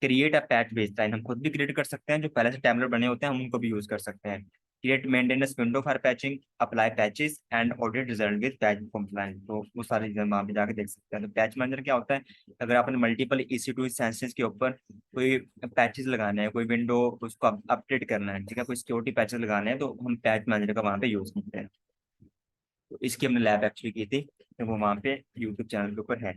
क्रिएट अ पैच बेसलाइन हम खुद भी क्रिएट कर सकते हैं, जो पहले से टेम्पलेट बने होते हैं हम उनको भी यूज कर सकते हैं। Create maintenance window for patching, apply patches and audit result with patch compliance, तो वो सारी चीजें वहां पे जाके देख सकते हैं। तो पैच मैनेजर क्या होता है, अगर आपने मल्टीपल EC2 इंस्टेंसेस के ऊपर कोई पैचेस लगाने हैं, कोई विंडो उसको अपडेट करना है, ठीक है, कोई सिक्योरिटी पैचेस लगाने हैं, तो हम पैच मैनेजर का वहां पे यूज करते हैं। तो इसकी हमने लैब एक्चुअली की थी, तो वो वहाँ पे यूट्यूब चैनल के ऊपर है।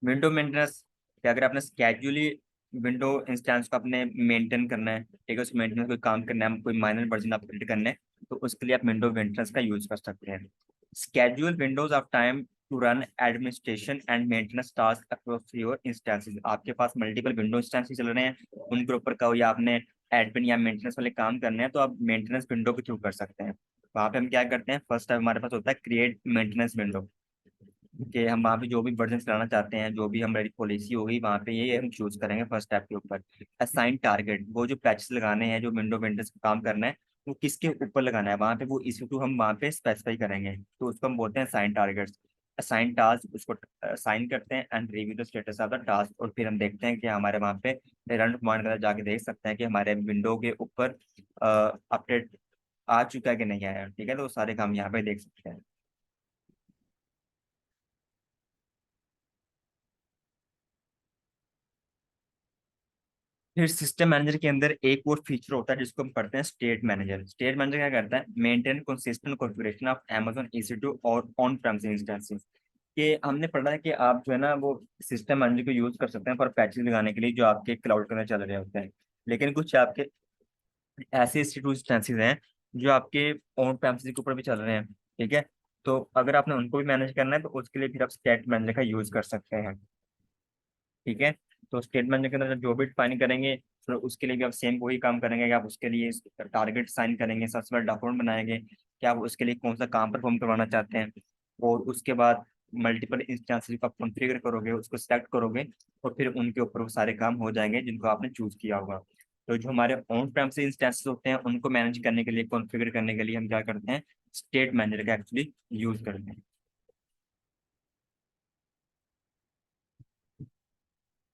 विंडो मेंटेनेंस, कि अगर आपने कैजुअली विंडो इंस्टेंस को अपने मेंटेन करना है, ठीक है, उस मेंटेनेंस कोई काम करना है, कोई माइनर वर्जन अपडेट करना है, तो उसके लिए आप विंडो मेंटेनेंस का यूज कर सकते हैं। Schedule windows of time to run administration and maintenance task across your instances, आपके पास मल्टीपल विंडो इंस्टेंसेस चल रहे हैं, उनके ऊपर का या आपने एडमिन या मेंटेनेंस वाले काम करने हैं, तो आप मेंटेनेंस विंडो के थ्रू कर सकते हैं। वहाँ पे हम क्या करते हैं, फर्स्ट टाइम हमारे पास होता है क्रिएट मेंटेनेंस विंडो, कि हम वहाँ पे जो भी वर्जन चलाना चाहते हैं, जो भी हमारी पॉलिसी होगी वहाँ पे ये हम चूज करेंगे फर्स्ट स्टेप के ऊपर। असाइन टारगेट, वो जो पैचेस लगाने हैं, जो विंडो वेंडर्स को काम करना है, वो किसके ऊपर लगाना है वहाँ पे, वो इसी टू हम वहाँ पे स्पेसिफाई करेंगे, तो उसको हम बोलते हैं असाइन टारगेट्स। असाइन टास्क, उसको असाइन करते हैं and review the status of the task, और फिर हम देखते हैं कि हमारे वहाँ पे रन कमांड के अंदर जाके देख सकते हैं कि हमारे विंडो के ऊपर अपडेट आ चुका है कि नहीं आया। ठीक है, तो वो सारे काम यहाँ पे देख सकते हैं। फिर सिस्टम मैनेजर के अंदर एक और फीचर होता है जिसको हम पढ़ते हैं स्टेट मैनेजर। स्टेट मैनेजर क्या करता है, maintain consistent configuration of Amazon EC2 और ऑन प्रेमिस इंस्टेंसेस। कि हमने पढ़ा है कि आप जो है ना वो सिस्टम मैनेजर को यूज कर सकते हैं फॉर पैचेस लगाने के लिए, जो आपके क्लाउड के अंदर चल रहे होते हैं। लेकिन कुछ आपके ऐसे EC2 इंस्टेंसेस हैं जो आपके ऑन प्रेमिस के ऊपर भी चल रहे हैं। ठीक है, तो अगर आपने उनको भी मैनेज करना है, तो उसके लिए फिर आप स्टेट मैनेजर का यूज कर सकते हैं। ठीक है, तो स्टेटमेंट के अंदर जो भी डिफाइन करेंगे, तो उसके लिए भी आप सेम वही काम करेंगे कि आप उसके लिए टारगेट साइन करेंगे, सबसे पहले डॉक्यूमेंट बनाएंगे कि आप उसके लिए कौन सा काम परफॉर्म करवाना चाहते हैं, और उसके बाद मल्टीपल इंस्टेंसेस को आप कॉन्फ़िगर करोगे, उसको सेलेक्ट करोगे, और फिर उनके ऊपर वो सारे काम हो जाएंगे जिनको आपने चूज किया होगा। तो जो हमारे ऑन प्रेम से इंस्टेंसेस होते हैं उनको मैनेज करने के लिए, कॉन्फ़िगर करने के लिए हम क्या करते हैं, स्टेट मैनेजर का एक्चुअली यूज करते हैं।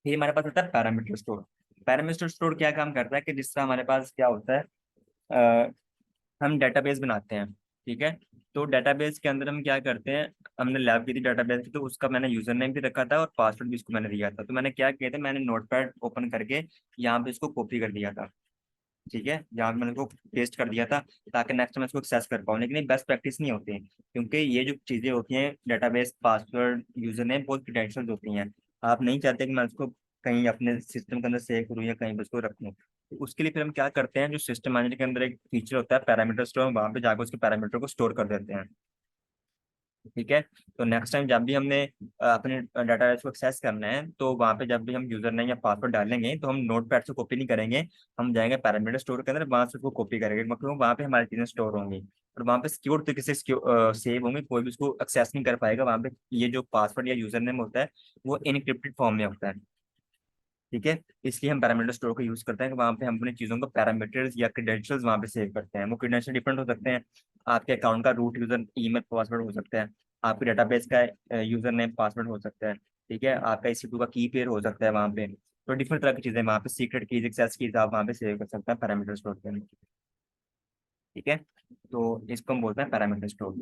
फिर हमारे पास होता है पैरामीटर स्टोर। पैरामीटर स्टोर क्या काम करता है कि जिस तरह हमारे पास क्या होता है, हम डेटाबेस बनाते हैं, ठीक है। तो डेटाबेस के अंदर हम क्या करते हैं, हमने लैब की थी डेटाबेस की, तो उसका मैंने यूजर नेम भी रखा था और पासवर्ड भी उसको मैंने दिया था। तो मैंने क्या किया था, मैंने नोटपैड ओपन करके यहाँ पे इसको कॉपी कर दिया था, ठीक है, यहाँ पे मैंने इसको पेस्ट कर दिया था ताकि नेक्स्ट टाइम इसको एक्सेस कर पाऊँ। लेकिन ये बेस्ट प्रैक्टिस नहीं होती है, क्योंकि ये जो चीज़ें होती हैं डेटाबेस, पासवर्ड, यूजर नेम, बहुत क्रेडेंशियल्स होती हैं। आप नहीं चाहते कि मैं उसको कहीं अपने सिस्टम के अंदर सेव करूँ या कहीं पर उसको रखूँ। तो उसके लिए फिर हम क्या करते हैं, जो सिस्टम मैनेजर के अंदर एक फीचर होता है पैरामीटर स्टोर, वहाँ पे जाकर उसके पैरामीटर को स्टोर कर देते हैं, ठीक है। तो नेक्स्ट टाइम जब भी हमने अपने डाटा को एक्सेस करना है, तो वहाँ पे जब भी हम यूजर नेम या पासवर्ड डालेंगे, तो हम नोट पैड से कॉपी नहीं करेंगे, हम जाएंगे पैरामीटर स्टोर के अंदर, वहाँ से उसको कॉपी करेंगे, मतलब वहाँ पे हमारी चीजें स्टोर होंगी और वहाँ पे सिक्योर तरीके से सेव होंगे, कोई भी उसको एक्सेस नहीं कर पाएगा। वहाँ पे ये जो पासवर्ड या यूजर नेम होता है वो इनक्रिप्टेड फॉर्म में होता है, ठीक है। इसलिए हम पैरामीटर स्टोर को यूज करते हैं कि वहाँ पे हम अपनी चीज़ों को पैरामीटर्स या क्रेडेंशियल्स वहाँ पे सेव करते हैं। वो क्रेडेंशियल डिफरेंट हो सकते हैं, आपके अकाउंट का रूट यूजर ईमेल पासवर्ड हो सकता है, आपके डेटाबेस का यूजर नेम पासवर्ड हो सकता है, ठीक है, आपका EC2 का की पेयर हो सकता है वहाँ पे। तो डिफरेंट तरह की चीज़ें वहाँ पे, सीक्रेट कीज, एक्सेस कीज आप वहाँ पे सेव कर सकते हैं पैरामीटर स्टोर के अंदर, ठीक है। तो इसको हम बोलते हैं पैरामीटर स्टोर।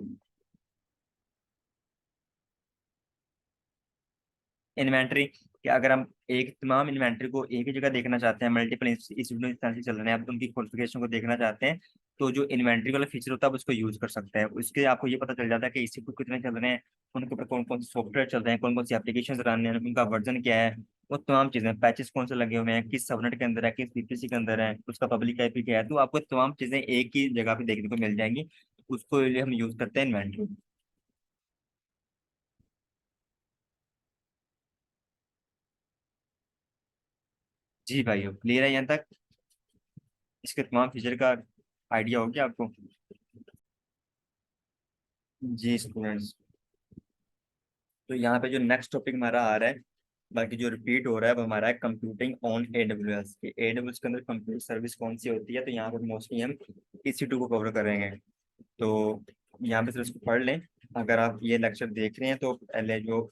इन्वेंट्री, कि अगर हम एक तमाम इन्वेंट्री को एक ही जगह देखना चाहते हैं, मल्टीपल इंस्टेंस चल रहे हैं, आप उनकी कॉन्फ़िगरेशन को देखना चाहते हैं, तो जो इन्वेंट्री वाला फीचर होता है आप उसको यूज कर सकते हैं। उसके आपको ये पता चल जाता है कि इसी को कितने चल रहे हैं, उनके ऊपर कौन कौन से सॉफ्टवेयर चल रहे हैं, कौन कौन सी एप्लीकेशन रन है, उनका वर्जन क्या है, वो तमाम चीजें, पैचेस कौन से लगे हुए हैं, किस सबनेट के अंदर है, किस VPC के अंदर है, उसका पब्लिक IP क्या है, तो आपको तमाम चीजें एक ही जगह पे देखने को मिल जाएंगी। उसको लिए हम यूज करते हैं इन्वेंट्री। जी भाइयों, क्लियर है यहाँ तक? इसके तमाम फीचर का आइडिया हो गया आपको? जी स्टूडेंट्स, तो यहाँ पे जो नेक्स्ट टॉपिक हमारा आ रहा है, बाकी जो रिपीट हो रहा है वो हमारा है कंप्यूटिंग ऑन AWS। के AWS के अंदर कंप्यूटर सर्विस कौन सी होती है, तो यहाँ पर मोस्टली हम EC2 को कवर करेंगे। तो यहाँ पे सिर्फ इसको पढ़ लें। अगर आप ये लेक्चर देख रहे हैं तो पहले जो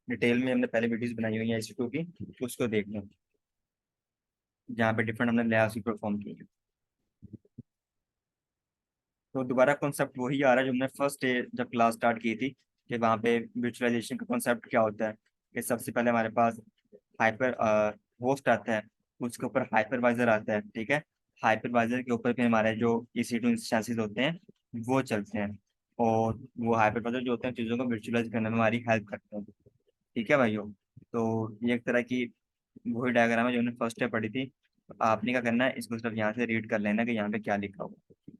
डिटेल में हमने पहले वीडियोस बनाई हुई है EC2 की, उसको देख लें, जहाँ पे डिफरेंट हमने लैब्स भी परफॉर्म की है। तो दोबारा कॉन्सेप्ट वही आ रहा है जो हमने फर्स्ट डे जब क्लास स्टार्ट की थी, कि वहाँ पे वर्चुअलाइजेशन का कॉन्सेप्ट क्या होता है। कि सबसे पहले हमारे पास हाइपर होस्ट आता है, उसके ऊपर हाइपरवाइजर आता है, ठीक है। हाइपरवाइजर के ऊपर फिर हमारे जो EC2 इंस्टेंसेस होते हैं वो चलते हैं, और वो हाइपरवाइजर जो होते हैं चीज़ों को वर्चुअलाइज करने में हमारी हेल्प करते हैं, ठीक है भाइयों। तो ये एक तरह की वही डायग्राम है जो हमने फर्स्ट डे पढ़ी थी। तो आपने क्या करना है, इसको सिर्फ यहाँ से रीड कर लेना कि यहाँ पे क्या लिखा हुआ है,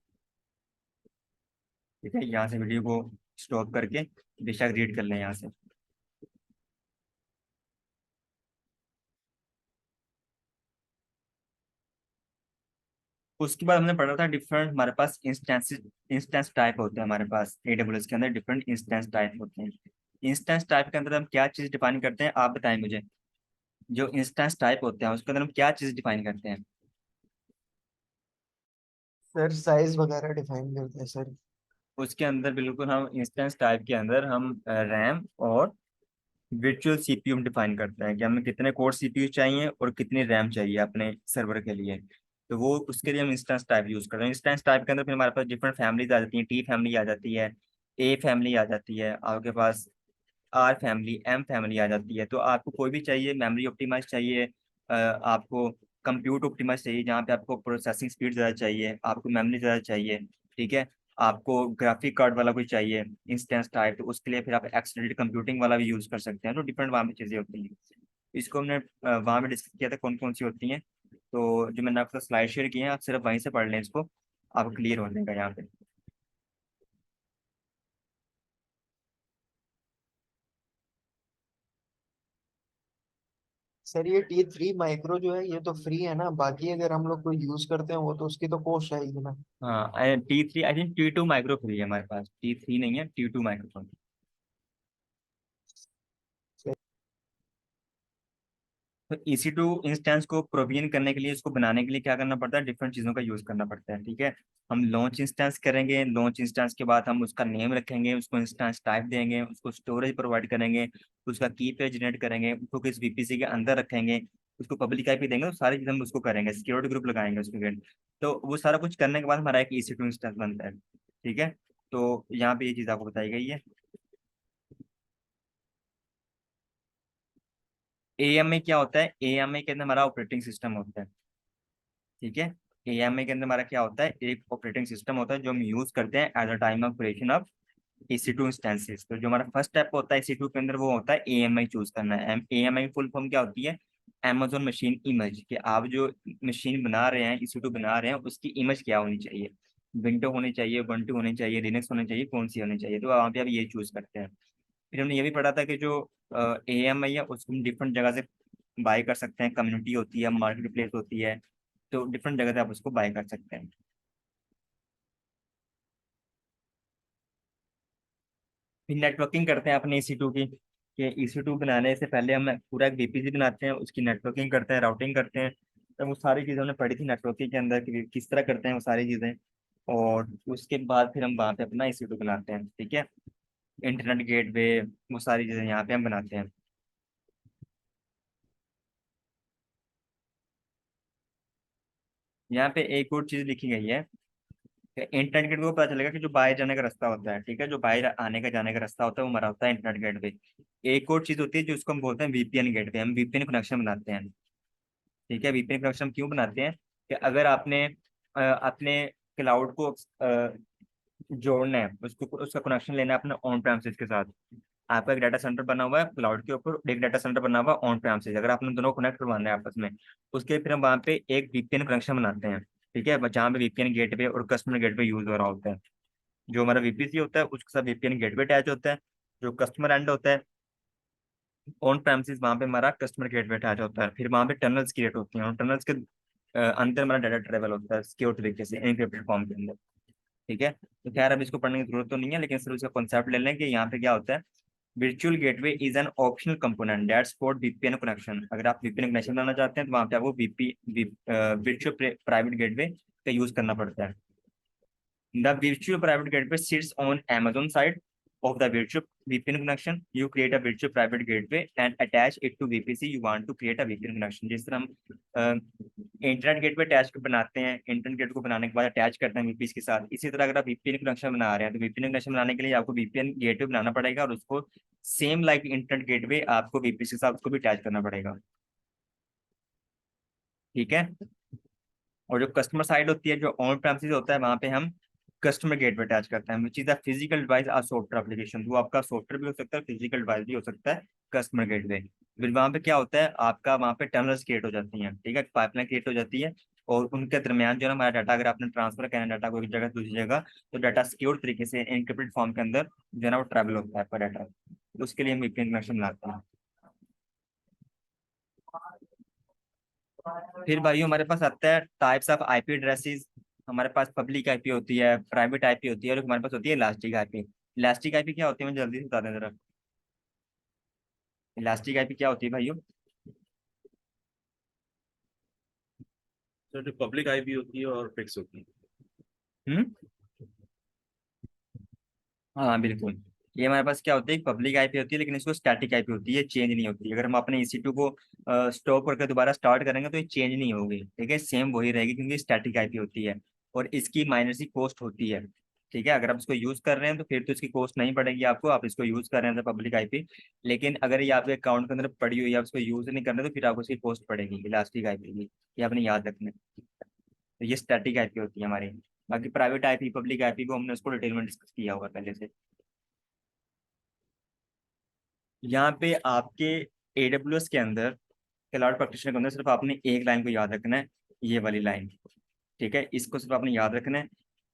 ठीक है। यहाँ से वीडियो को स्टॉप करके बेशक रीड कर लें यहाँ से। उसके बाद हमने पढ़ा था डिफरेंट, हमारे पास इंस्टेंस टाइप होते हैं हमारे पास AWS के अंदर, डिफरेंट इंस्टेंस टाइप होते हैं। इंस्टेंस टाइप के अंदर हम क्या चीज़ डिफाइन करते हैं, आप बताएं मुझे। जो इंस्टेंस टाइप होते हैं उसके अंदर हम क्या चीज़ डिफाइन करते हैं? सर साइज वगैरह डिफाइन करते हैं सर। उसके अंदर बिल्कुल हम इंस्टेंस टाइप के अंदर हम रैम और वर्चुअल CPU डिफाइन करते हैं कि हमें कितने कोर CPU चाहिए और कितनी रैम चाहिए अपने सर्वर के लिए। तो वो उसके लिए हम इंस्टेंस टाइप यूज करते हैं। इंस्टेंस टाइप के अंदर फिर हमारे पास डिफरेंट फैमिलीज आ जाती हैं, T फैमिली आ जाती है, A फैमिली आ जाती है, आपके पास R फैमिली, M फैमिली आ जाती है। तो आपको कोई भी चाहिए, मेमोरी ऑप्टिमाइज चाहिए, आपको कंप्यूट ऑप्टिमाइज चाहिए जहाँ पे आपको प्रोसेसिंग स्पीड ज़्यादा चाहिए, आपको मेमोरी ज़्यादा चाहिए, ठीक है, आपको ग्राफिक कार्ड वाला कोई चाहिए इंस्टेंस टाइप, तो उसके लिए फिर आप एक्सटेंडेड कंप्यूटिंग वाला भी यूज़ कर सकते हैं। तो डिफरेंट वहाँ पे चीज़ें होती हैं। इसको हमने वहाँ पे डिस्कस किया था कौन कौन सी होती हैं। तो जो मैंने आपको स्लाइड शेयर किए हैं, आप सिर्फ वहीं से पढ़ लें इसको, आपको क्लियर हो जाएगा यहाँ पे। सर ये T3 माइक्रो जो है ये तो फ्री है ना, बाकी अगर हम लोग कोई यूज करते हैं वो तो उसकी तो कॉस्ट आएगी ना। हाँ, T3 I think T2 micro free है हमारे पास, T3 नहीं है, T2 माइक्रो। तो EC2 इंस्टेंस को प्रोविजन करने के लिए, इसको बनाने के लिए क्या करना पड़ता है, डिफरेंट चीज़ों का यूज़ करना पड़ता है। ठीक है, हम लॉन्च इंस्टेंस करेंगे, लॉन्च इंस्टेंस के बाद हम उसका नेम रखेंगे, उसको इंस्टेंस टाइप देंगे, उसको स्टोरेज प्रोवाइड करेंगे, उसका की पेयर जनरेट करेंगे, उसको किस VPC के अंदर रखेंगे, उसको पब्लिक IP देंगे, तो सारी चीज़ हम उसको करेंगे, सिक्योरिटी ग्रुप लगाएंगे उसके लिए। तो वो सारा कुछ करने के बाद हमारा एक EC2 इंस्टेंस बनता है। ठीक है, तो यहाँ पे ये चीज़ आपको बताई गई है। AMI क्या होता है, AMI के अंदर हमारा ऑपरेटिंग सिस्टम होता है। ठीक है, AMI के अंदर हमारा क्या होता है, एक ऑपरेटिंग सिस्टम होता है जो हम यूज करते हैं at the time of creation of EC2 instances. तो जो हमारा फर्स्ट स्टेप होता है EC2 के अंदर, वो होता है AMI चूज करना है। AMI की फुल फॉर्म क्या होती है, Amazon मशीन इमेज, कि आप जो मशीन बना रहे हैं, EC2 बना रहे हैं, उसकी इमेज क्या होनी चाहिए, विंडो होनी चाहिए, ubuntu होनी चाहिए, लिनक्स होनी चाहिए, कौन सी होनी चाहिए, तो वहाँ पे आप ये चूज करते हैं। फिर हमने ये भी पढ़ा था कि जो AMI है उसको हम डिफरेंट जगह से बाय कर सकते हैं, कम्युनिटी होती है, मार्केट प्लेस होती है, तो डिफरेंट जगह से आप उसको बाय कर सकते हैं। फिर नेटवर्किंग करते हैं अपने EC2 की, कि EC2 बनाने से पहले हम पूरा एक VPC बनाते हैं, उसकी नेटवर्किंग करते हैं, राउटिंग करते हैं। तो वो सारी चीज़ें हमने पढ़ी थी नेटवर्किंग के अंदर कि किस तरह करते हैं वो सारी चीज़ें। और उसके बाद फिर हम वहाँ पे अपना EC2 बनाते हैं। ठीक है, इंटरनेट गेटवे, वो सारी चीज़ें यहाँ पे हम बनाते हैं। यहाँ पे एक और चीज़ लिखी गई है, इंटरनेट गेटवे को पता चलेगा कि जो बाहर जाने का रास्ता होता है, ठीक है, जो बाहर आने का जाने का रास्ता होता है, वो हमारा होता है इंटरनेट गेटवे। एक और चीज होती है जो उसको हम बोलते हैं VPN गेटवे, हम VPN कनेक्शन बनाते हैं। ठीक है, VPN कनेक्शन क्यों बनाते हैं, कि अगर आपने अपने क्लाउड को जोड़ना है, उसको उसका कनेक्शन लेना है अपने ऑन प्रेमिसेस के साथ। आपका एक डाटा सेंटर बना हुआ है क्लाउड के ऊपर, एक डाटा सेंटर बना हुआ है ऑन प्रेमिसेस, अगर आपने दोनों कनेक्ट करवाना है आपस में, उसके लिए फिर हम वहाँ पे एक VPN कनेक्शन बनाते हैं। ठीक है, जहाँ पे VPN गेटवे और कस्टमर गेटवे यूज हो रहा होता है। जो हमारा VPC होता है उसके साथ VPN गेटवे अटैच होता है। जो कस्टमर एंड होता है ऑन प्रेमिसेस, वहाँ पे हमारा कस्टमर गेटवे अटैच होता है। फिर वहाँ पे टनल्स क्रिएट होती हैं, और टनल्स के अंदर हमारा डाटा ट्रेवल होता है सिक्योर तरीके से एन्क्रिप्टेड फॉर्म के अंदर। ठीक है, तो खैर अब इसको पढ़ने की जरूरत तो नहीं है, लेकिन सिर्फ इसका कॉन्सेप्ट ले लें कि यहाँ पे क्या होता है। Virtual gateway is an optional component that support VPN connection. अगर आप VPN कनेक्शन बनाना चाहते हैं तो वहाँ पे आपको वर्चुअल प्राइवेट गेटवे का यूज करना पड़ता है। The virtual private gateway sits on Amazon side of the virtual VPN connection. You create a virtual private gateway and attach it to VPC. You want to create a VPN connection. जिस तरह हम internet gateway attach बनाते हैं, internet gate को बनाने के बाद attach करते हैं VPC के साथ, इसी तरह अगर आप VPN कनेक्शन बना रहे हैं तो VPN कनेक्शन बनाने के लिए आपको VPN गेटवे बनाना पड़ेगा, और उसको सेम लाइक इंटरनेट गेटवे आपको VPC के साथ उसको भी अटैच करना पड़ेगा। ठीक है, और जो कस्टमर साइड होती है, जो ऑन प्रेमिसेस होता है, वहां पे हम कस्टमर गेटवे अटैच करते हैं, which is a physical device और सॉफ्टवेयर एप्लीकेशन। वो आपका सॉफ्टवेयर भी हो सकता है, फिजिकल डिवाइस भी हो सकता है, कस्टमर गेटवे। फिर वहां पे क्या होता है, आपका वहां पे टनल्स क्रिएट हो जाती हैं, ठीक है, पाइपलाइन क्रिएट हो जाती है, और उनके दरमियान जो है हमारा डाटा, अगर आपने ट्रांसफर करना है डाटा को एक जगह से दूसरी जगह, तो डाटा सिक्योर तरीके से एन्क्रिप्टेड फॉर्म के अंदर जो है ना वो ट्रैवल होता है आपका डाटा। तो उसके लिए हम VPN कनेक्शन लाते हैं। फिर भाई हमारे पास आता है टाइप्स ऑफ IP एड्रेसेस। हमारे पास पब्लिक IP होती है, प्राइवेट IP होती है, और हमारे पास होती है इलास्टिक IP। इलास्टिक IP क्या होती है, मुझे जल्दी से बता दें जरा। इलास्टिक IP क्या होती है भाइयों। सर जो पब्लिक आईपी होती है और फिक्स होती है। हम्म, हाँ बिल्कुल। ये हमारे पास क्या होती है, पब्लिक IP होती है, लेकिन इसको स्टैटिक IP होती है, चेंज नहीं होती। अगर हम अपने EC2 को स्टॉप करके दोबारा स्टार्ट करेंगे तो ये चेंज नहीं होगी, ठीक है, सेम वही रहेगी, क्योंकि स्टैटिक IP होती है, और इसकी माइनर सी कॉस्ट होती है। ठीक है, अगर आप इसको यूज कर रहे हैं तो फिर तो इसकी कॉस्ट नहीं पड़ेगी आपको, आप इसको यूज कर रहे हैं पब्लिक IP। लेकिन अगर ये आपके अकाउंट के अंदर पड़ी हुई है, आप उसको यूज नहीं कर रहे, तो फिर आपको इसकी कॉस्ट पड़ेगी इलास्टिक IP की। ये आपने याद रखना है। तो ये स्टैटिक IP होती है हमारी। बाकी प्राइवेट IP पब्लिक IP को हमने उसको डिटेल में डिस्कस किया होगा पहले से। यहाँ पे आपके AWS के अंदर, क्लाउड प्रैक्टिशनर के अंदर, सिर्फ आपने एक लाइन को याद रखना है, ये वाली लाइन। ठीक है, इसको सिर्फ आपने याद रखना है।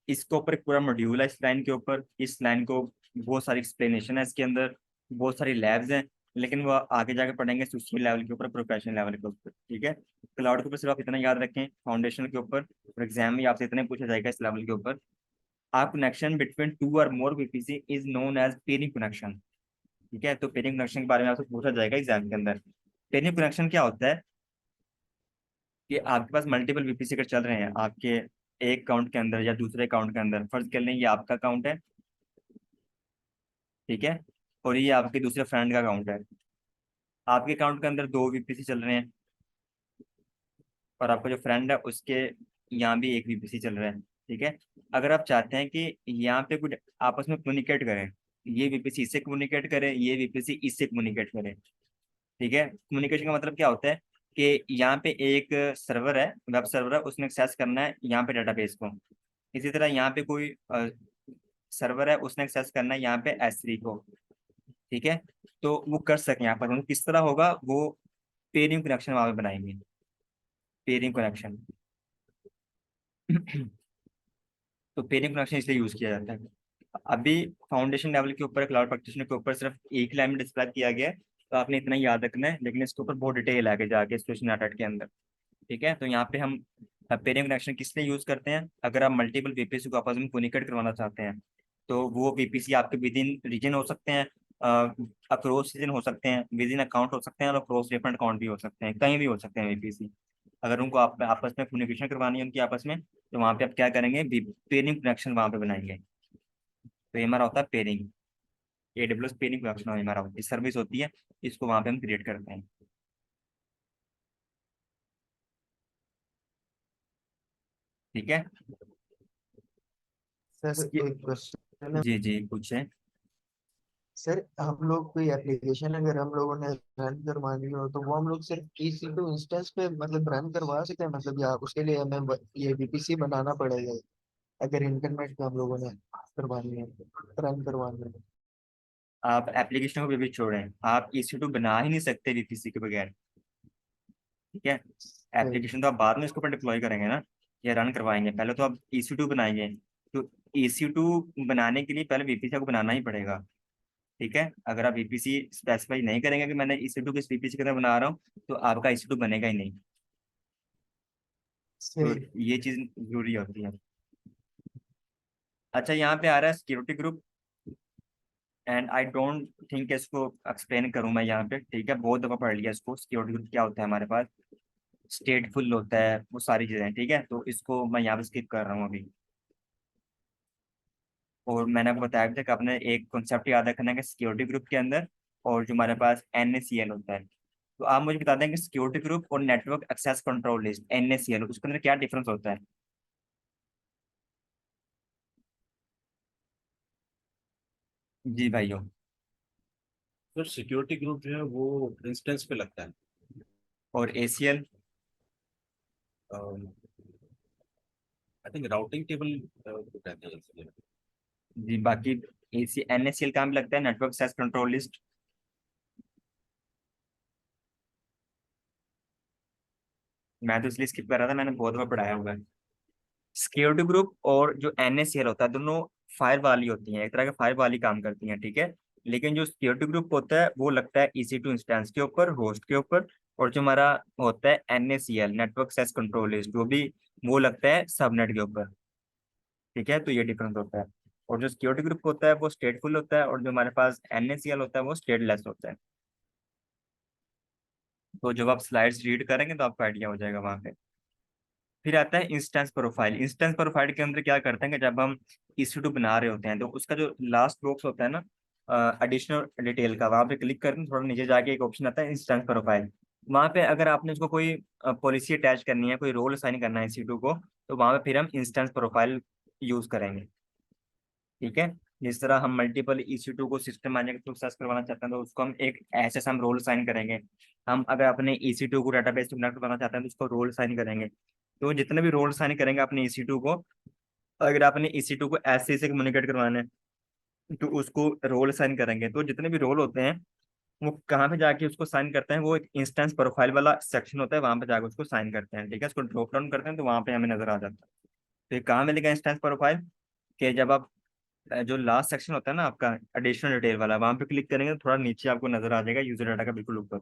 इसके ऊपर एक पूरा मॉड्यूल है, इस लाइन के ऊपर, इस लाइन को बहुत सारी एक्सप्लेनेशन है इसके अंदर, बहुत सारी लैब्स हैं, लेकिन वो आगे जाके पढ़ेंगे सोशल लेवल के ऊपर, प्रोफेशनल लेवल के ऊपर। ठीक है, क्लाउड के ऊपर सिर्फ आप इतना याद रखें, फाउंडेशन के ऊपर, और एग्जाम में आपसे इतना ही पूछा जाएगा इस लेवल के ऊपर। आप कनेक्शन बिटवीन टू और more VPC is known as peering connection. ठीक है, तो पेयरिंग कनेक्शन के बारे में आपसे पूछा जाएगा एग्जाम के अंदर। पेयरिंग कनेक्शन क्या होता है कि आपके पास मल्टीपल वीपीसी अगर चल रहे हैं आपके एक अकाउंट के अंदर या दूसरे अकाउंट के अंदर, फर्ज कर लें ये आपका अकाउंट है, ठीक है, और ये आपके दूसरे फ्रेंड का अकाउंट है। आपके अकाउंट के अंदर दो वीपीसी चल रहे हैं और आपका जो फ्रेंड है उसके यहाँ भी एक वीपीसी चल रहा है, ठीक है। अगर आप चाहते हैं कि यहाँ पे कुछ आपस में कम्युनिकेट करें, ये वीपीसी इससे कम्युनिकेट करे, ये वीपीसी इससे कम्युनिकेट करे, ठीक है। कम्युनिकेशन का मतलब क्या होता है कि यहाँ पे एक सर्वर है, वेब सर्वर है, उसने एक्सेस करना है यहाँ पे डाटाबेस को। इसी तरह यहाँ पे कोई सर्वर है, उसने एक्सेस करना है यहाँ पे S3 को, ठीक है। तो वो कर सके यहाँ पर, मतलब किस तरह होगा वो, पेयरिंग कनेक्शन वहाँ पे बनाएंगे, पेयरिंग कनेक्शन। तो पेयरिंग कनेक्शन इसलिए यूज किया जाता है। अभी फाउंडेशन लेवल के ऊपर, क्लाउड प्रैक्टिशनर के ऊपर सिर्फ एक लाइन में डिस्क्राइब किया गया है, तो आपने इतना ही याद रखना है, लेकिन इसके ऊपर बहुत डिटेल आगे जाके स्पेशल नेटवर्क के अंदर, ठीक है। तो यहाँ पे हम पेयरिंग कनेक्शन किस लिए यूज करते हैं, अगर आप मल्टीपल वीपीसी को आपस में कम्युनिकेट करवाना चाहते हैं, तो वो वीपीसी आपके विद इन रीजन हो सकते हैं, अक्रॉस रीजन हो सकते हैं, विद इन अकाउंट हो सकते हैं, और अक्रॉस डिफरेंट अकाउंट भी हो सकते हैं, कहीं भी हो सकते हैं वीपीसी। अगर उनको आप आपस में कम्युनिकेशन करवानी है उनकी आपस में, तो वहाँ पे आप क्या करेंगे, पेयरिंग कनेक्शन वहाँ पे बनाएंगे। तो ये हमारा होता है पेयरिंग, AWS पेयरिंग कनेक्शन हमारा होती है, सर्विस होती है, इसको वहाँ पे हम क्रिएट करते हैं, ठीक है। सर इसकी- एक क्वेश्चन है। जी जी पूछे। सर हम लोग कोई एप्लीकेशन अगर हम लोगों ने रन करवानी हो तो वो हम लोग सिर्फ EC2 इंस्टेंस पे मतलब रन करवा सकते हैं, मतलब या उसके लिए हमें ये VPC बनाना पड़ेगा अगर इंटरनेट पे हम लोगों ने करवानी है, रन करवानी है। आप एप्लीकेशन को भी छोड़ें, आप EC2 बना ही नहीं सकते वीपीसी के बगैर, ठीक है। तो एप्लीकेशन तो आप बाद में इसके ऊपर डिप्लॉय करेंगे ना, या रन करवाएंगे, पहले तो आप EC2 बनाएंगे। तो EC2 बनाने के लिए पहले वीपीसी को बनाना ही पड़ेगा, ठीक है। अगर आप वीपीसी स्पेसिफाई नहीं करेंगे कि मैंने EC2 किस वीपीसी के अंदर बना रहा हूँ, तो आपका EC2 बनेगा ही नहीं। तो सही। ये चीज जरूरी होती है। अच्छा, यहाँ पे आ रहा है security group, and I don't think इसको एक्सप्लेन करूँ मैं यहाँ पे, ठीक है, बहुत दफा पढ़ लिया इसको। सिक्योरिटी ग्रुप क्या होता है हमारे पास, स्टेटफुल होता है, वो सारी चीजें, ठीक है। तो इसको मैं यहाँ पे स्किप कर रहा हूँ अभी। और मैंने आपको बताया भी था कि आपने एक कॉन्सेप्ट याद रखना है कि सिक्योरिटी ग्रुप के अंदर और जो हमारे पास NACL होता है, तो आप मुझे बता दें कि सिक्योरिटी ग्रुप और network access control list NACL उसके अंदर क्या डिफरेंस होता है। जी भाइयों। सर सिक्योरिटी ग्रुप जो है वो इंस्टेंस पे लगता है। और ACL। I think routing table को कहते हैं इसलिए। जी बाकी NACL काम लगता है नेटवर्क एक्सेस कंट्रोल लिस्ट। मैं तो इसलिए स्किप कर रहा था, मैंने बहुत बार पढ़ाया हुआ है। सिक्योरिटी ग्रुप और जो NACL होता है दोनों फायर वाली होती हैं, एक तरह के फायर वाली काम करती हैं, ठीक है। लेकिन जो सिक्योरिटी ग्रुप होता है वो लगता है EC2 इंस्टेंस के ऊपर, होस्ट के ऊपर। और जो हमारा होता है NACL network access control list, जो भी वो लगता है सबनेट के ऊपर, ठीक है। तो ये डिफरेंस होता है। और जो सिक्योरिटी ग्रुप होता है वो स्टेटफुल होता है, और जो हमारे पास NACL होता है वो स्टेटलेस होता है। तो जब आप स्लाइड्स रीड करेंगे तो आपको आइडिया हो जाएगा वहाँ पे। फिर आता है इंस्टेंस प्रोफाइल। इंस्टेंस प्रोफाइल के अंदर क्या करते हैं कि जब हम EC2 बना रहे होते हैं तो उसका जो लास्ट बॉक्स होता है ना, एडिशनल डिटेल का, वहाँ पे क्लिक करते हैं, थोड़ा नीचे जाके एक ऑप्शन आता है इंस्टेंस प्रोफाइल। वहाँ पे अगर आपने उसको कोई पॉलिसी अटैच करनी है, कोई रोल असाइन करना है EC2 को, तो वहाँ पे फिर हम इंस्टेंस प्रोफाइल यूज करेंगे, ठीक है। जिस तरह हम मल्टीपल EC2 को सिस्टम मैनेजर के थ्रू एक्सेस करवाना चाहते हैं तो उसको हम एक ऐसे हम रोल साइन करेंगे। हम अगर अपने EC2 को डाटाबेस से कनेक्ट करना चाहते हैं तो उसको रोल साइन करेंगे। तो जितने भी रोल साइन करेंगे अपने EC2 को, अगर आपने EC2 को ऐसे से कम्युनिकेट करवाना है तो उसको रोल साइन करेंगे। तो जितने भी रोल होते हैं वो कहाँ पे जाके उसको साइन करते हैं, वो एक इंस्टेंस प्रोफाइल वाला सेक्शन होता है, वहां पे जाके उसको साइन करते हैं, ठीक है। उसको ड्रॉप डाउन करते हैं तो वहां पे हमें नजर आ जाता है। तो ये कहाँ मिलेगा इंस्टेंस प्रोफाइल, कि जब आप जो लास्ट सेक्शन होता है ना आपका एडिशनल डिटेल वाला, वहां पे क्लिक करेंगे तो थोड़ा नीचे आपको नजर आ जाएगा यूजर डाटा का बिल्कुल ऊपर।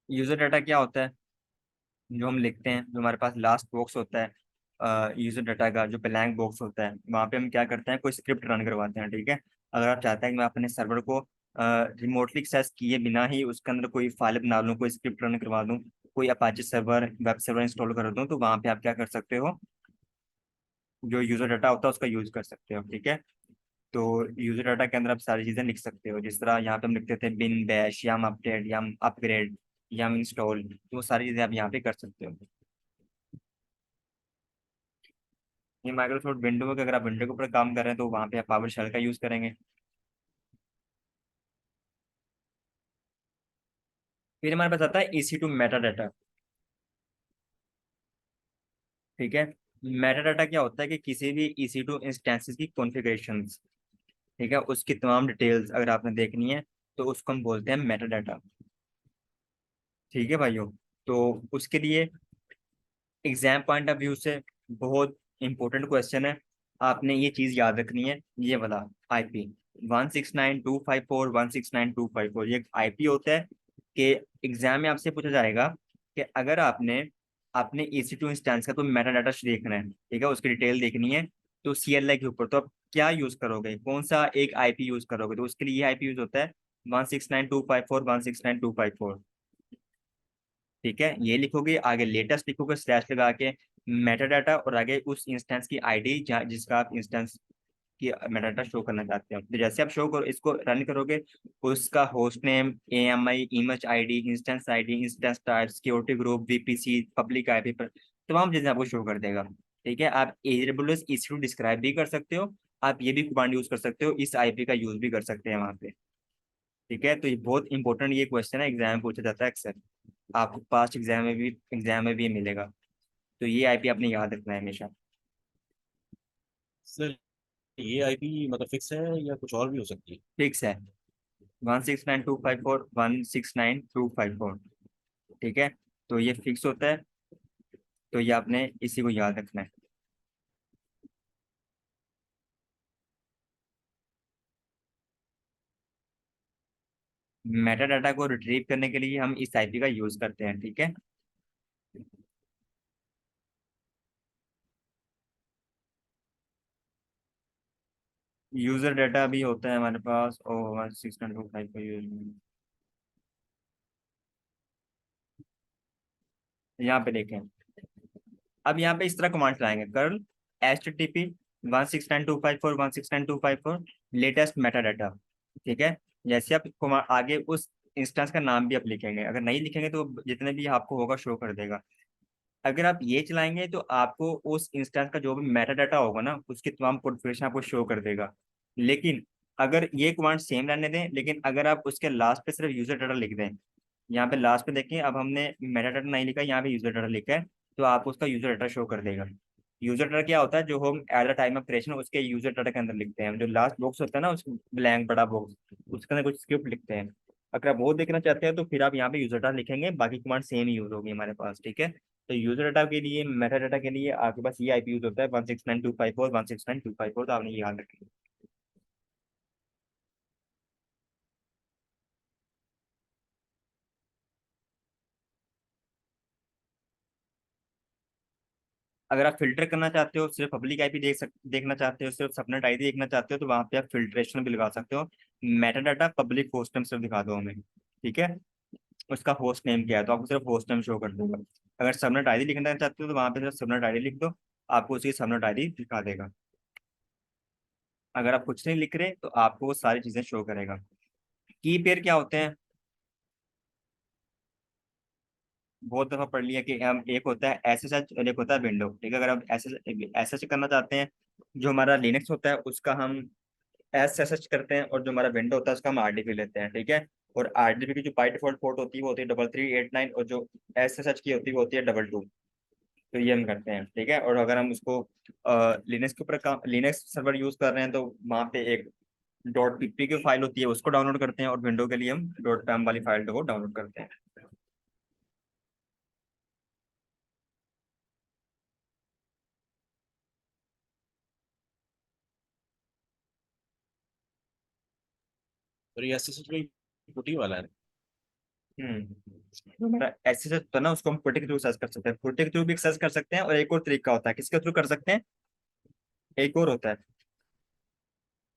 यूजर डाटा क्या होता है, जो हम लिखते हैं, जो हमारे पास लास्ट बॉक्स होता है यूजर डाटा का जो ब्लैंक बॉक्स होता है, वहाँ पे हम क्या करते हैं, कोई स्क्रिप्ट रन करवाते हैं। ठीक है, अगर आप चाहते हैं कि मैं अपने सर्वर को रिमोटली एक्सेस किए बिना ही उसके अंदर कोई फाइल बना लूँ, कोई स्क्रिप्ट रन करवा दूँ, कोई Apache server, web server install कर दूँ, तो वहाँ पे आप क्या कर सकते हो, जो यूजर डाटा होता है उसका यूज कर सकते हो। ठीक है, तो यूजर डाटा के अंदर आप सारी चीजें लिख सकते हो, जिस तरह यहाँ पे हम लिखते थे बिन बैश, या हम अपडेट, या हम अपग्रेड, या हम इंस्टॉल, तो वो सारी चीजें आप यहाँ पे कर सकते हो। ये माइक्रोसॉफ्ट विंडो के, अगर आप विंडो के ऊपर काम कर रहे हैं तो वहाँ पे आप पावर शेल का यूज करेंगे। फिर हमारे पास आता है EC2 मेटा डाटा। ठीक है, मेटा डाटा क्या होता है कि किसी भी EC2 इंस्टेंसेस की कॉन्फ़िगरेशन, ठीक है, उसकी तमाम डिटेल्स अगर आपने देखनी है तो उसको हम बोलते हैं मेटा डाटा। ठीक है भाइयों, तो उसके लिए एग्जाम पॉइंट ऑफ व्यू से बहुत इंपॉर्टेंट क्वेश्चन है, आपने ये चीज याद रखनी है, ये वाला IP 169.254, 169.254, ये IP होता है कि एग्जाम में आपसे पूछा जाएगा कि अगर आपने अपने EC2 इंस्टेंस का तो मेटा डाटा देखना है, ठीक है, उसकी डिटेल देखनी है, तो CLI के ऊपर तो आप क्या यूज करोगे, कौन सा एक IP यूज करोगे, तो उसके लिए ये IP यूज होता है 169.254, 169.254। ठीक है, ये लिखोगे, आगे लेटेस्ट लिखोगे स्लैश लगा के मेटा डाटा, और आगे उस इंस्टेंस की ID जिसका आप इंस्टेंस की मेटा डाटा शो करना चाहते हो। तो जैसे आप शो करो, इसको रन करोगे, उसका host name, AMI, image ID, instance ID, instance type, security group, VPC, public IP पर तमाम चीजें आपको शो कर देगा। ठीक है, आप AWS EC2 डिस्क्राइब भी कर सकते हो, आप ये भी कमांड यूज कर सकते हो, इस IP का यूज भी कर सकते हैं वहां पे। ठीक है, तो ये बहुत इंपॉर्टेंट ये क्वेश्चन है, एग्जाम में पूछा जाता है अक्सर, आपको पास्ट एग्जाम में भी मिलेगा, तो ये IP आपने याद रखना है हमेशा। सर ये आईपी मतलब फिक्स है या कुछ और भी हो सकती है? फिक्स है, 169.254, 169.254। ठीक है, तो ये फिक्स होता है, तो ये आपने इसी को याद रखना है। मेटा डाटा को रिट्रीव करने के लिए हम इस IP का यूज करते हैं। ठीक है, यूजर डाटा भी होता है हमारे पास, और 169.255 का यूज, यहाँ पे देखें, अब यहाँ पे इस तरह कमांड चलाएंगे, curl HTTP 169.254, 169.254 latest Meta data. ठीक है, जैसे आप आगे उस इंस्टेंस का नाम भी आप लिखेंगे, अगर नहीं लिखेंगे तो जितने भी आपको होगा शो कर देगा। अगर आप ये चलाएंगे तो आपको उस इंस्टेंस का जो भी मेटा डाटा होगा ना, उसकी तमाम कॉन्फ़िगरेशन आपको शो कर देगा। लेकिन अगर ये कमांड सेम रहने दें, लेकिन अगर आप उसके लास्ट पे सिर्फ यूजर डाटा लिख दें, यहाँ पे लास्ट पे देखें, अब हमने मेटा डाटा नहीं लिखा, यहाँ पे यूजर डाटा लिखा है, तो आपको उसका यूजर डाटा शो कर देगा। यूजर डाटा क्या होता है, जो हम at the time of creation उसके यूजर डाटा के अंदर लिखते हैं, जो लास्ट बॉक्स होता है ना, उस ब्लैंक बड़ा बॉक्स, उसके अंदर कुछ स्क्रिप्ट लिखते हैं। अगर आप वो देखना चाहते हैं तो फिर आप यहाँ पे यूजर डाटा लिखेंगे, बाकी कमांड सेम ही यूज होगी हमारे पास। ठीक है, तो यूजर डाटा के लिए, मेटा डाटा के लिए आपके पास ये IP यूज होता है 169.254, 169.254, तो आपने ये याद रखें। अगर आप फिल्टर करना चाहते हो, सिर्फ पब्लिक IP देखना चाहते हो, सिर्फ सबनेट ID देखना चाहते हो, तो वहां पे आप फिल्ट्रेशन भी लगा सकते हो, Meta data public host name सिर्फ दिखा दो हमें। ठीक है, उसका होस्ट नेम क्या है, तो आपको सिर्फ होस्ट नेम शो कर देगा। अगर सबनेट ID लिखना चाहते हो तो वहां पे सिर्फ सबनेट ID लिख दो, आपको उसकी सबनेट ID दिखा देगा। अगर आप कुछ नहीं लिख रहे तो आपको वो सारी चीजें शो करेगा। की पेयर क्या होते हैं, बहुत दफा पढ़ लिया कि हम, एक होता है SSH और एक होता है विंडो। ठीक है, अगर आप SSH करना चाहते हैं, जो हमारा लिनक्स होता है उसका हम SSH करते हैं, और जो हमारा विंडो होता है उसका हम RDP लेते हैं। ठीक है, और RDP की जो बाई डिफॉल्ट पोर्ट होती है वो होती है 3389, और जो SSH की होती है वो होती है 22। तो ये हम करते हैं। ठीक है, और अगर हम उसको लिनक्स के ऊपर लिनक्स सर्वर यूज कर रहे हैं तो वहाँ पे एक .pp की फाइल होती है, उसको डाउनलोड करते हैं, और विंडो के लिए हम .pem वाली फाइल को डाउनलोड करते हैं। और ये एसएसएच में पुटी वाला है? ऐसे से तो ना उसको हम फुटे के थ्रू सर्च कर सकते हैं, फुटे के थ्रू भी सर्च कर सकते हैं, और एक और तरीका होता है, किसके थ्रू कर सकते हैं, एक और होता है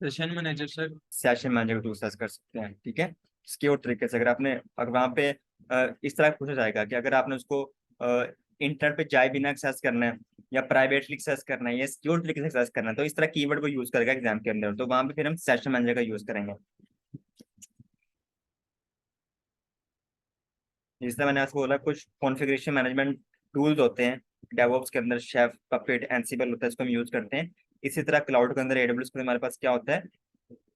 session manager sir. Session manager के थ्रू सर्च कर सकते हैं। ठीक है, इसके और तरीके से अगर आपने, अगर वहाँ पे इस तरह पूछा जाएगा कि अगर आपने उसको इंटरनेट पे जाए बिना एक्सेस करना है, या प्राइवेटली एक्सेस करना है, या सिक्योर तरीके से एक्सेस करना है, तो इस तरह कीवर्ड को यूज करेगा एग्जाम के अंदर, तो वहाँ पे फिर हम सेशन मैनेजर का यूज करेंगे। जिस तरह मैंने आपको बोला, कुछ कॉन्फ़िगरेशन मैनेजमेंट टूल्स होते हैं डेवऑप्स के अंदर, शेफ, पपेट, एंसिबल होता है, इसको हम यूज करते हैं। इसी तरह क्लाउड के अंदर एडब्ल्यूएस के हमारे पास क्या होता है,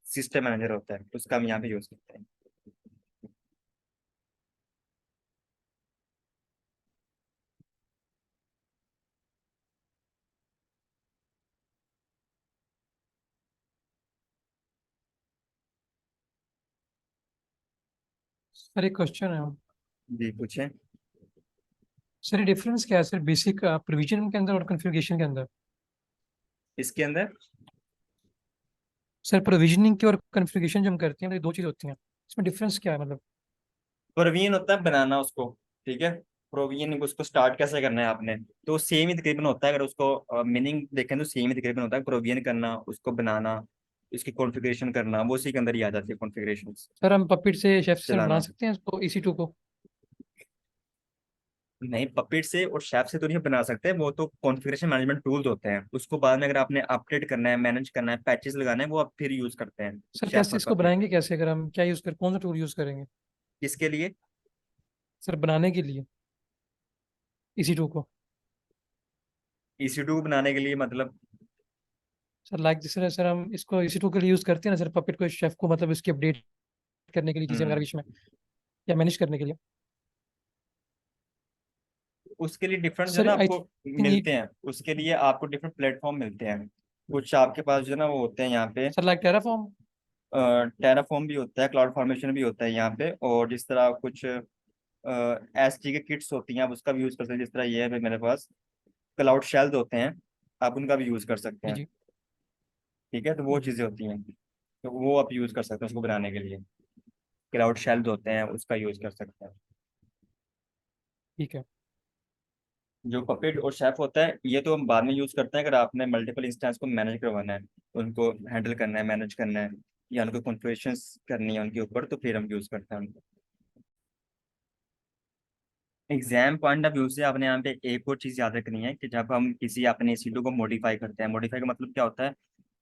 सिस्टम मैनेजर होता है, उसका हम यहाँ पे यूज करते हैं। सर एक क्वेश्चन है। जी पूछें। सर ये डिफरेंस क्या है सर बेसिक प्रोविजन के अंदर और कॉन्फ़िगरेशन के अंदर? इसके अंदर सर प्रोविजनिंग की और कॉन्फ़िगरेशन जो हम करते हैं तो ये दो चीज़ होती हैं, इसमें डिफरेंस क्या है मतलब? प्रोविजन होता है बनाना उसको, ठीक है, प्रोविजन उसको स्टार्ट कैसे करना है आपने, तो सेम ही तकरीबन होता है, अगर उसको मीनिंग देखें तो सेम ही तकरीबन होता है, प्रोविजन करना, उसको बनाना, इसकी कॉन्फ़िगरेशन करना, वो उसी के अंदर ही आ जाती है कॉन्फ़िगरेशन सर हम पपिट से शेफ से बना चलाना। सकते हैं इसको EC2 को? नहीं, पपेट से और शेफ से तो नहीं बना सकते, वो तो कॉन्फ़िगरेशन मैनेजमेंट टूल्स होते हैं, उसको बाद में अगर आपने अपडेट करना है, मैनेज करना है, पैचेस लगाना है, वो आप फिर यूज करते हैं सर शेफ कैसे और इसको पपेट। बनाएंगे, कैसे अगर हम क्या यूज़ कर कौन सा टूल यूज़ करेंगे किसके लिए, सर बनाने के लिए EC2 को? EC2 बनाने के लिए मतलब, सर लाइक जैसे सर हम इसको EC2 के लिए यूज़ करते हैं ना सर, पपिट को शेफ को मतलब इसकी अपडेट करने के लिए चीज़ें वगैरह हम्म, बीच में, या मैनेज करने के लिए। उसके लिए डिफरेंट जो है सर ना आई आपको थिंक मिलते हैं, उसके लिए आपको डिफरेंट प्लेटफॉर्म मिलते हैं, कुछ आपके पास जो है ना वो होते हैं यहाँ पे, सर लाइक टेराफॉर्म। टेराफॉर्म भी होता है, क्लाउड फॉर्मेशन भी होता है यहाँ पे, और जिस तरह कुछ एस टी के किट्स होती हैं, आप उसका भी यूज कर सकते हैं, जिस तरह ये है मेरे पास, क्लाउड शेल्स होते हैं, आप उनका भी यूज कर सकते जी हैं। जी। ठीक है, तो वो चीजें होती हैं, तो वो आप यूज कर सकते हैं उसको बनाने के लिए, क्लाउड शेल्स होते हैं, उसका यूज कर सकते हैं। ठीक है। जो पपेट और शेफ होता है, ये तो हम बाद में यूज करते हैं, अगर आपने मल्टीपल इंस्टेंस को मैनेज करवाना है, उनको हैंडल करना है, मैनेज करना है, या उनको कॉन्फ़िगरेशंस करनी है उनके ऊपर, तो फिर हम यूज करते हैं उनको। एग्जाम पॉइंट ऑफ व्यू से आपने यहाँ पे एक और चीज याद रखनी है कि जब हम किसी अपने EC2 को मॉडिफाई करते हैं, मॉडिफाई का मतलब क्या होता है,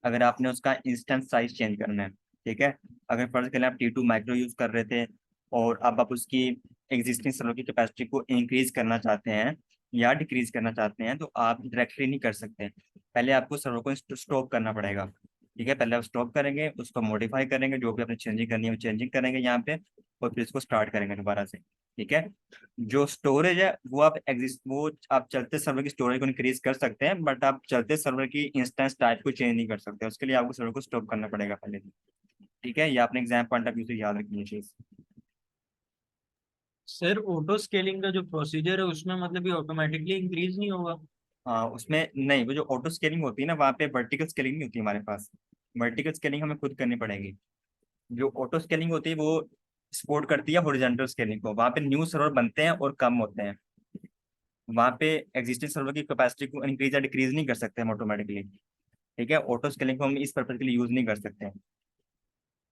अगर आपने उसका इंस्टेंस साइज चेंज करना है, ठीक है, अगर फर्ज करें आप T2 माइक्रो यूज कर रहे थे, और अब आप उसकी एग्जिस्टिंग सर्वर की कैपेसिटी को इंक्रीज करना चाहते हैं या डिक्रीज करना चाहते हैं, तो आप डायरेक्टली नहीं कर सकते, पहले आपको सर्वर को स्टॉप करना पड़ेगा। ठीक है, पहले आप स्टॉप करेंगे, उसको मॉडिफाई करेंगे, जो भी आपने चेंजिंग करनी है वो चेंजिंग करेंगे यहाँ पे, और फिर इसको स्टार्ट करेंगे दोबारा से। ठीक है, जो स्टोरेज है वो आप चलते सर्वर की स्टोरेज को इंक्रीज कर सकते हैं, बट आप चलते सर्वर की इंस्टेंस टाइप को चेंज नहीं कर सकते, उसके लिए आपको सर्वर को स्टॉप करना पड़ेगा पहले। ठीक है, ये आपने एग्जाम पॉइंट ऑफ व्यू से याद रखनी है चीज। सर ऑटो स्केलिंग का जो प्रोसीजर है उसमें मतलब ये ऑटोमेटिकली इंक्रीज नहीं होगा? हाँ, उसमें नहीं, वो जो ऑटो स्केलिंग होती है ना, वहाँ पे वर्टिकल स्केलिंग नहीं होती हमारे पास, वर्टिकल स्केलिंग हमें खुद करनी पड़ेगी। जो ऑटो स्केलिंग होती है वो सपोर्ट करती है हॉरिजॉन्टल स्केलिंग को, वहाँ पे न्यू सर्वर बनते हैं और कम होते हैं, वहाँ पे एग्जिस्टिंग सर्वर की कैपेसिटी को इंक्रीज या डिक्रीज नहीं कर सकते हम ऑटोमेटिकली। ठीक है, ऑटो स्केलिंग को हम इस पर्पज के लिए यूज नहीं कर सकते हैं,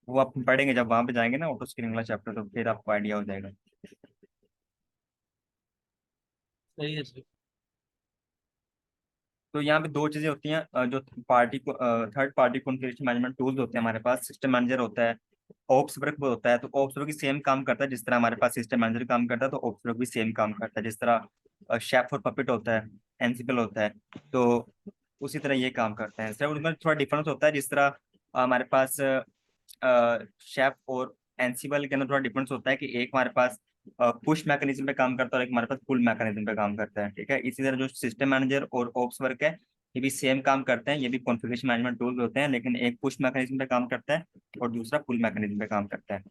वो आप पढ़ेंगे जब वहां पे जाएंगे ना ऑटो स्केलिंग वाला चैप्टर, तो फिर आपको आइडिया हो जाएगा। सही है सर। तो यहाँ पे दो चीजें होती हैं, जो पार्टी को third party configuration management tools होते हैं हमारे पास, सिस्टम मैनेजर होता है, ओप्स वर्क भी होता है, तो ओप्स वर्क भी सेम काम करता है जिस तरह हमारे पास सिस्टम मैनेजर काम करता है, तो ओप्स वर्क भी सेम काम करता है, जिस तरह शेफ और पपेट होता है, एनसिबल होता है, तो उसी तरह ये काम करते हैं। सिर्फ उनमें थोड़ा डिफरेंस होता है, जिस तरह हमारे पास शेफ और एनसिबल के अंदर थोड़ा डिफरेंस होता है कि एक हमारे पास पुश मैकेनिज्म पे काम करता है, और एक हमारे पास पुल मैकेनिज्म पे काम करता है। ठीक है, इसी तरह जो सिस्टम मैनेजर और ओप्स वर्क है, ये भी सेम काम करते हैं, ये भी कॉन्फ़िगरेशन मैनेजमेंट टूल्स होते हैं, लेकिन एक पुश मैकेनिज्म पे काम करता है और दूसरा पुल मैकेनिज्म पे काम करता है।